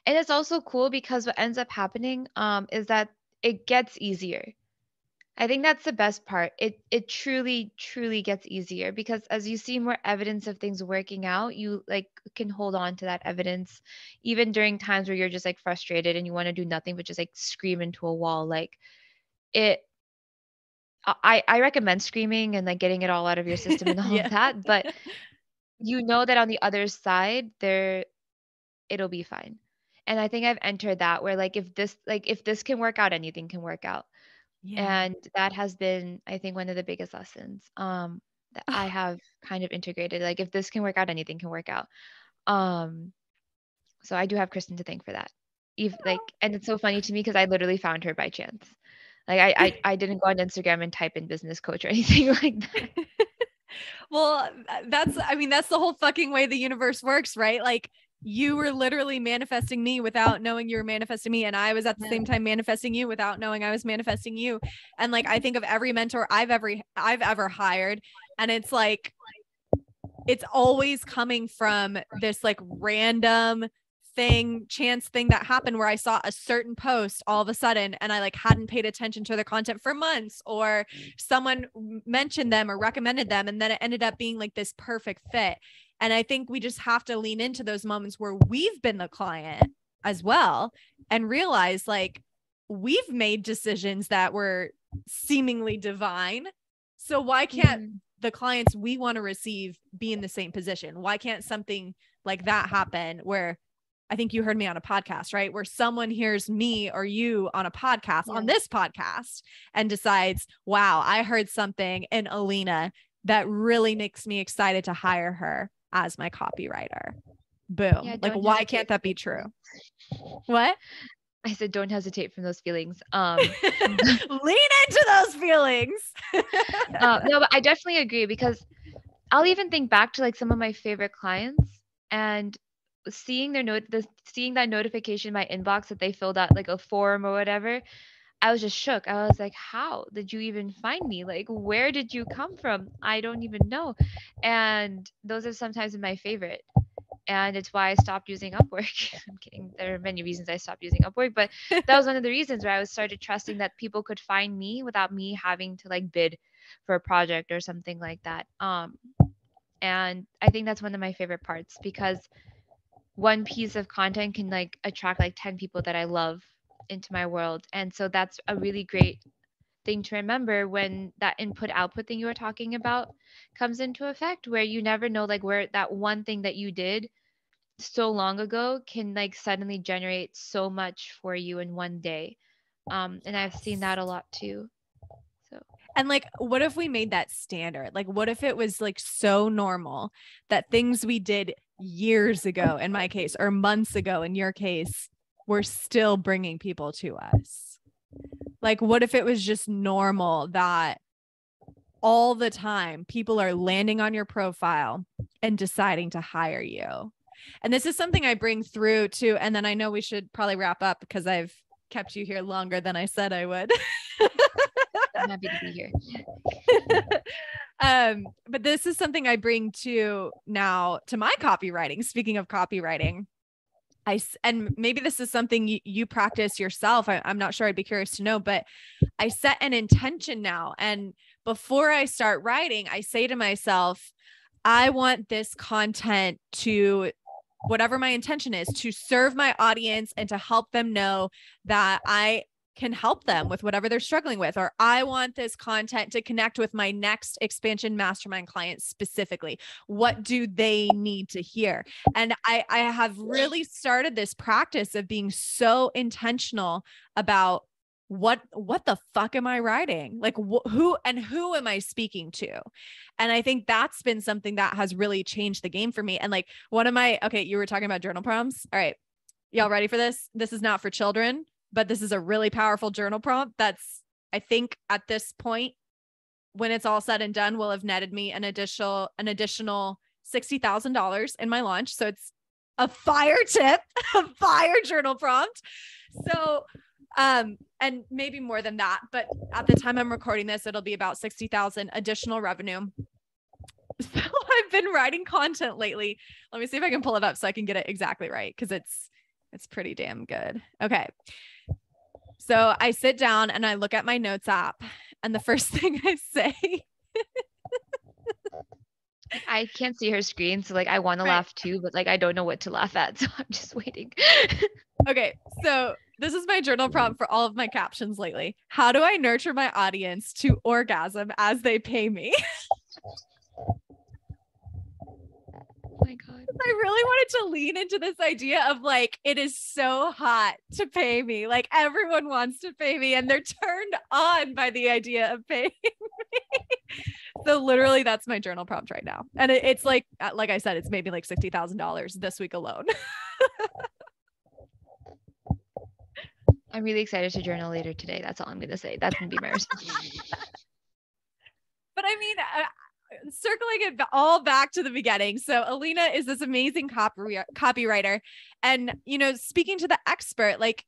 it's also cool because what ends up happening is that it gets easier. I think that's the best part. It truly, truly gets easier, because as you see more evidence of things working out, you like can hold on to that evidence, even during times where you're just like frustrated and you want to do nothing but just like scream into a wall. Like I recommend screaming and like getting it all out of your system and all of that, but you know that on the other side it'll be fine. And I think I've entered that where like if this can work out, anything can work out. Yeah. And that has been, I think, one of the biggest lessons that I have kind of integrated. Like, if this can work out, anything can work out. So I do have Kristen to thank for that. And it's so funny to me because I literally found her by chance. Like, I didn't go on Instagram and type in business coach or anything like that. Well, that's the whole fucking way the universe works, right? Like, you were literally manifesting me without knowing you were manifesting me. And I was at the same time manifesting you without knowing I was manifesting you. And like, I think of every mentor I've ever hired. And it's like, it's always coming from this like random chance thing that happened where I saw a certain post all of a sudden and I like hadn't paid attention to their content for months, or someone mentioned them or recommended them. And then it ended up being like this perfect fit. And I think we just have to lean into those moments where we've been the client as well and realize like we've made decisions that were seemingly divine. So why can't the clients we want to receive be in the same position? Why can't something like that happen where I think you heard me on a podcast, right? Where someone hears me or you on a podcast, on this podcast, and decides, wow, I heard something in Alina that really makes me excited to hire her as my copywriter. Boom. Yeah, like, why can't that be true? What? I said, don't hesitate from those feelings. Lean into those feelings. No, but I definitely agree, because I'll even think back to like some of my favorite clients and seeing seeing that notification in my inbox that they filled out like a form or whatever. I was just shook. I was like, how did you even find me? Like, where did you come from? I don't even know. And those are sometimes my favorite. And it's why I stopped using Upwork. I'm kidding. There are many reasons I stopped using Upwork, but that was one of the reasons where I started trusting that people could find me without me having to like bid for a project or something like that. And I think that's one of my favorite parts, because one piece of content can like attract like 10 people that I love into my world. And so that's a really great thing to remember when that input output thing you were talking about comes into effect, where you never know like where that one thing that you did so long ago can like suddenly generate so much for you in one day. And I've seen that a lot too. So And like, what if we made that standard? Like, what if it was like so normal that things we did years ago, in my case, or months ago, in your case, were still bringing people to us? Like, what if it was just normal that all the time people are landing on your profile and deciding to hire you? And this is something I bring through too. And then I know we should probably wrap up because I've kept you here longer than I said I would. I'm happy to be here. But this is something I bring to now to my copywriting. Speaking of copywriting, and maybe this is something you practice yourself. I'm not sure. I'd be curious to know, but I set an intention now. And before I start writing, I say to myself, I want this content to, whatever my intention is, to serve my audience and to help them know that I can help them with whatever they're struggling with. Or I want this content to connect with my next expansion mastermind clients specifically. What do they need to hear? And I have really started this practice of being so intentional about what the fuck am I writing? Like who am I speaking to? And I think that's been something that has really changed the game for me. And like okay, you were talking about journal prompts. All right. Y'all ready for this? This is not for children, but this is a really powerful journal prompt that's, I think at this point, when it's all said and done, will have netted me an additional $60,000 in my launch. So it's a fire tip, a fire journal prompt. So, and maybe more than that, but at the time I'm recording this, it'll be about 60,000 additional revenue. So I've been writing content lately. Let me see if I can pull it up so I can get it exactly right, because it's pretty damn good. Okay. So I sit down and I look at my notes app, and the first thing I say, I can't see her screen, so like I want to laugh too, but like I don't know what to laugh at, so I'm just waiting. Okay, so this is my journal prompt for all of my captions lately. How do I nurture my audience to orgasm as they pay me? Oh my God. I really wanted to lean into this idea of like, it is so hot to pay me. Like everyone wants to pay me and they're turned on by the idea of paying me. So literally that's my journal prompt right now. And it's like I said, it's maybe like $60,000 this week alone. I'm really excited to journal later today. That's all I'm going to say. That's going to be my response. But I mean, circling it all back to the beginning. So Alina is this amazing copywriter. And, speaking to the expert, like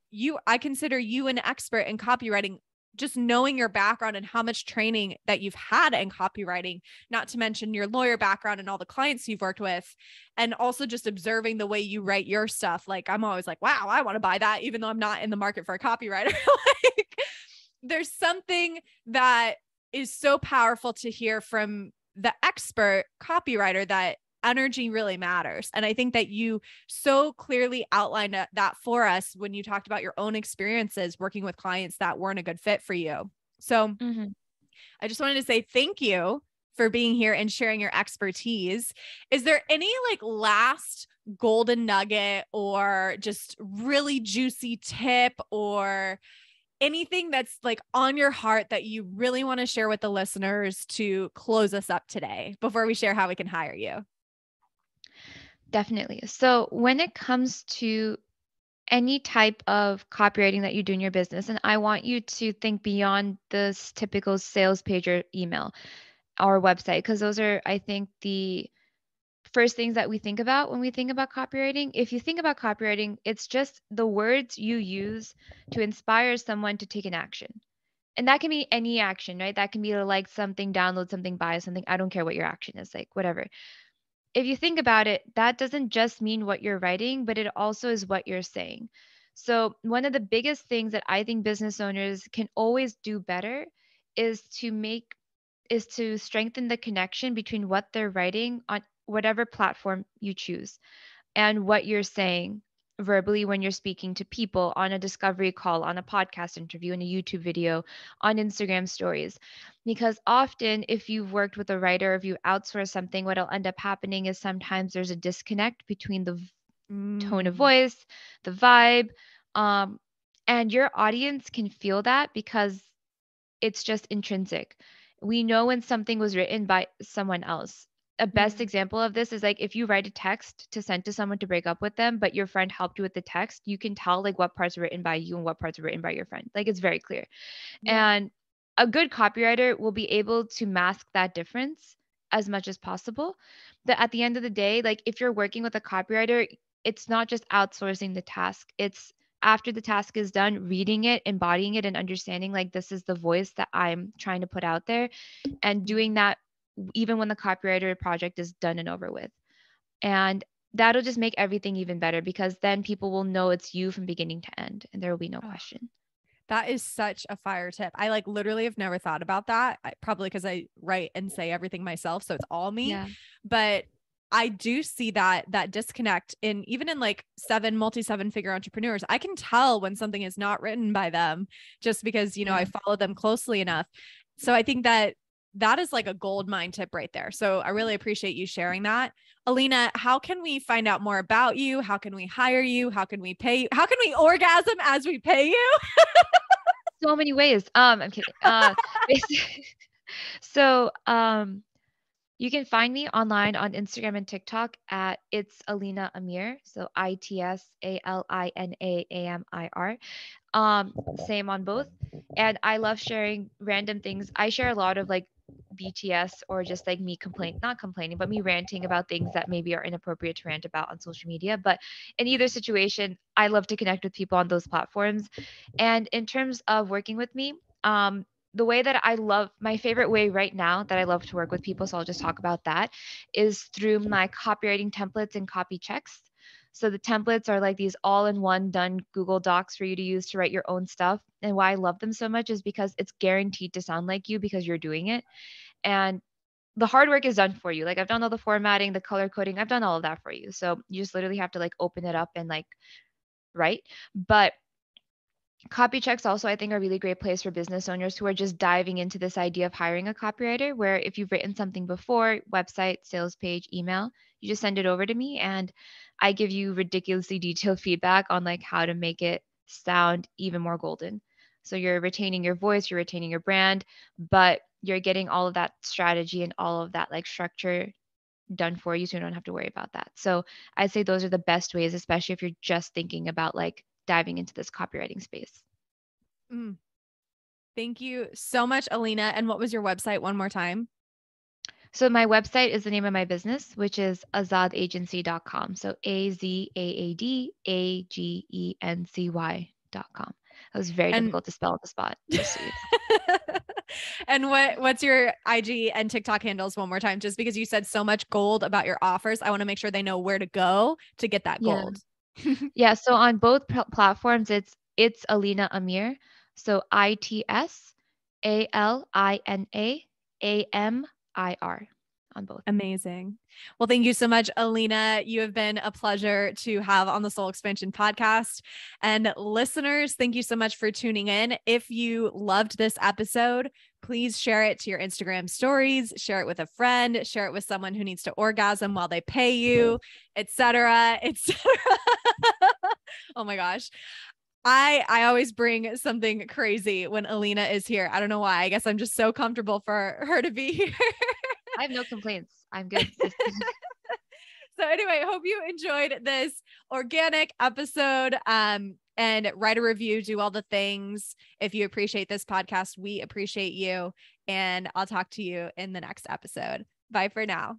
I consider you an expert in copywriting, just knowing your background and how much training that you've had in copywriting, not to mention your lawyer background and all the clients you've worked with, and also just observing the way you write your stuff. Like, I'm always like, wow, I want to buy that, even though I'm not in the market for a copywriter. Like, there's something that is so powerful to hear from the expert copywriter that energy really matters. And I think that you so clearly outlined that for us when you talked about your own experiences working with clients that weren't a good fit for you. So I just wanted to say thank you for being here and sharing your expertise. Is there any like last golden nugget or just really juicy tip or anything that's like on your heart that you really want to share with the listeners to close us up today before we share how we can hire you? Definitely. So when it comes to any type of copywriting that you do in your business, and I want you to think beyond this typical sales page or email or website, because those are, I think, the first things that we think about when we think about copywriting. If you think about copywriting, it's just the words you use to inspire someone to take an action. And that can be any action, right? That can be to like something, download something, buy something. I don't care what your action is, like whatever. If you think about it, that doesn't just mean what you're writing, but it also is what you're saying. So, one of the biggest things that I think business owners can always do better is to strengthen the connection between what they're writing on whatever platform you choose and what you're saying verbally when you're speaking to people on a discovery call, on a podcast interview, in a YouTube video, on Instagram stories. Because often, if you've worked with a writer, if you outsource something, what'll end up happening is sometimes there's a disconnect between the tone of Mm. voice, the vibe, um, and your audience can feel that because it's just intrinsic. We know when something was written by someone else. A best Mm. example of this is like if you write a text to send to someone to break up with them, but your friend helped you with the text, you can tell like what parts are written by you and what parts are written by your friend. Like it's very clear. Yeah. And a good copywriter will be able to mask that difference as much as possible. But at the end of the day, like if you're working with a copywriter, it's not just outsourcing the task. It's after the task is done, reading it, embodying it, and understanding like this is the voice that I'm trying to put out there, and doing that even when the copywriter project is done and over with. And that'll just make everything even better because then people will know it's you from beginning to end and there will be no Oh, question. that is such a fire tip. I like literally have never thought about that. Probably because I write and say everything myself, so it's all me. Yeah. But I do see that disconnect in even in like multi 7-figure entrepreneurs. I can tell when something is not written by them just because, you know, I follow them closely enough. So I think that is like a gold mine tip right there. So I really appreciate you sharing that. Alina, how can we find out more about you? How can we hire you? How can we pay you? How can we orgasm as we pay you? So many ways. I'm kidding. Basically, so you can find me online on Instagram and TikTok at it's Alina Amir. So ITSALINAAMIR. Same on both. And I love sharing random things. I share a lot of like BTS or just like me not complaining, but me ranting about things that maybe are inappropriate to rant about on social media. But in either situation, I love to connect with people on those platforms. And in terms of working with me, the way that I love, my favorite way right now that I love to work with people, so I'll just talk about that, is through my copywriting templates and copy checks. So the templates are like these all-in-one done Google Docs for you to use to write your own stuff. And why I love them so much is because it's guaranteed to sound like you because you're doing it. And the hard work is done for you. Like I've done all the formatting, the color coding, I've done all of that for you. So you just literally have to like open it up and like write. But copy checks also, I think, are a really great place for business owners who are just diving into this idea of hiring a copywriter, where if you've written something before, website, sales page, email, you just send it over to me and I give you ridiculously detailed feedback on like how to make it sound even more golden. So you're retaining your voice, you're retaining your brand, but you're getting all of that strategy and all of that like structure done for you so you don't have to worry about that. So I'd say those are the best ways, especially if you're just thinking about like diving into this copywriting space. Mm. Thank you so much, Alina. And what was your website one more time? So my website is the name of my business, which is azaadagency.com. So AZAADAGENCY.com. That was very And difficult to spell on the spot, just so you know. and what's your IG and TikTok handles one more time? Just because you said so much gold about your offers, I want to make sure they know where to go to get that Yeah. gold. Yeah. So on both platforms, it's Alina Amir. So ITSALINAAMIR on both. Amazing. Well, thank you so much, Alina. You have been a pleasure to have on the Soul Expansion podcast. And listeners, thank you so much for tuning in. If you loved this episode, please share it to your Instagram stories, share it with a friend, share it with someone who needs to orgasm while they pay you, etc., etc. Oh my gosh. I always bring something crazy when Alina is here. I don't know why. I guess I'm just so comfortable for her to be here. I have no complaints. I'm good. So anyway, hope you enjoyed this organic episode. And write a review, do all the things. If you appreciate this podcast, we appreciate you. And I'll talk to you in the next episode. Bye for now.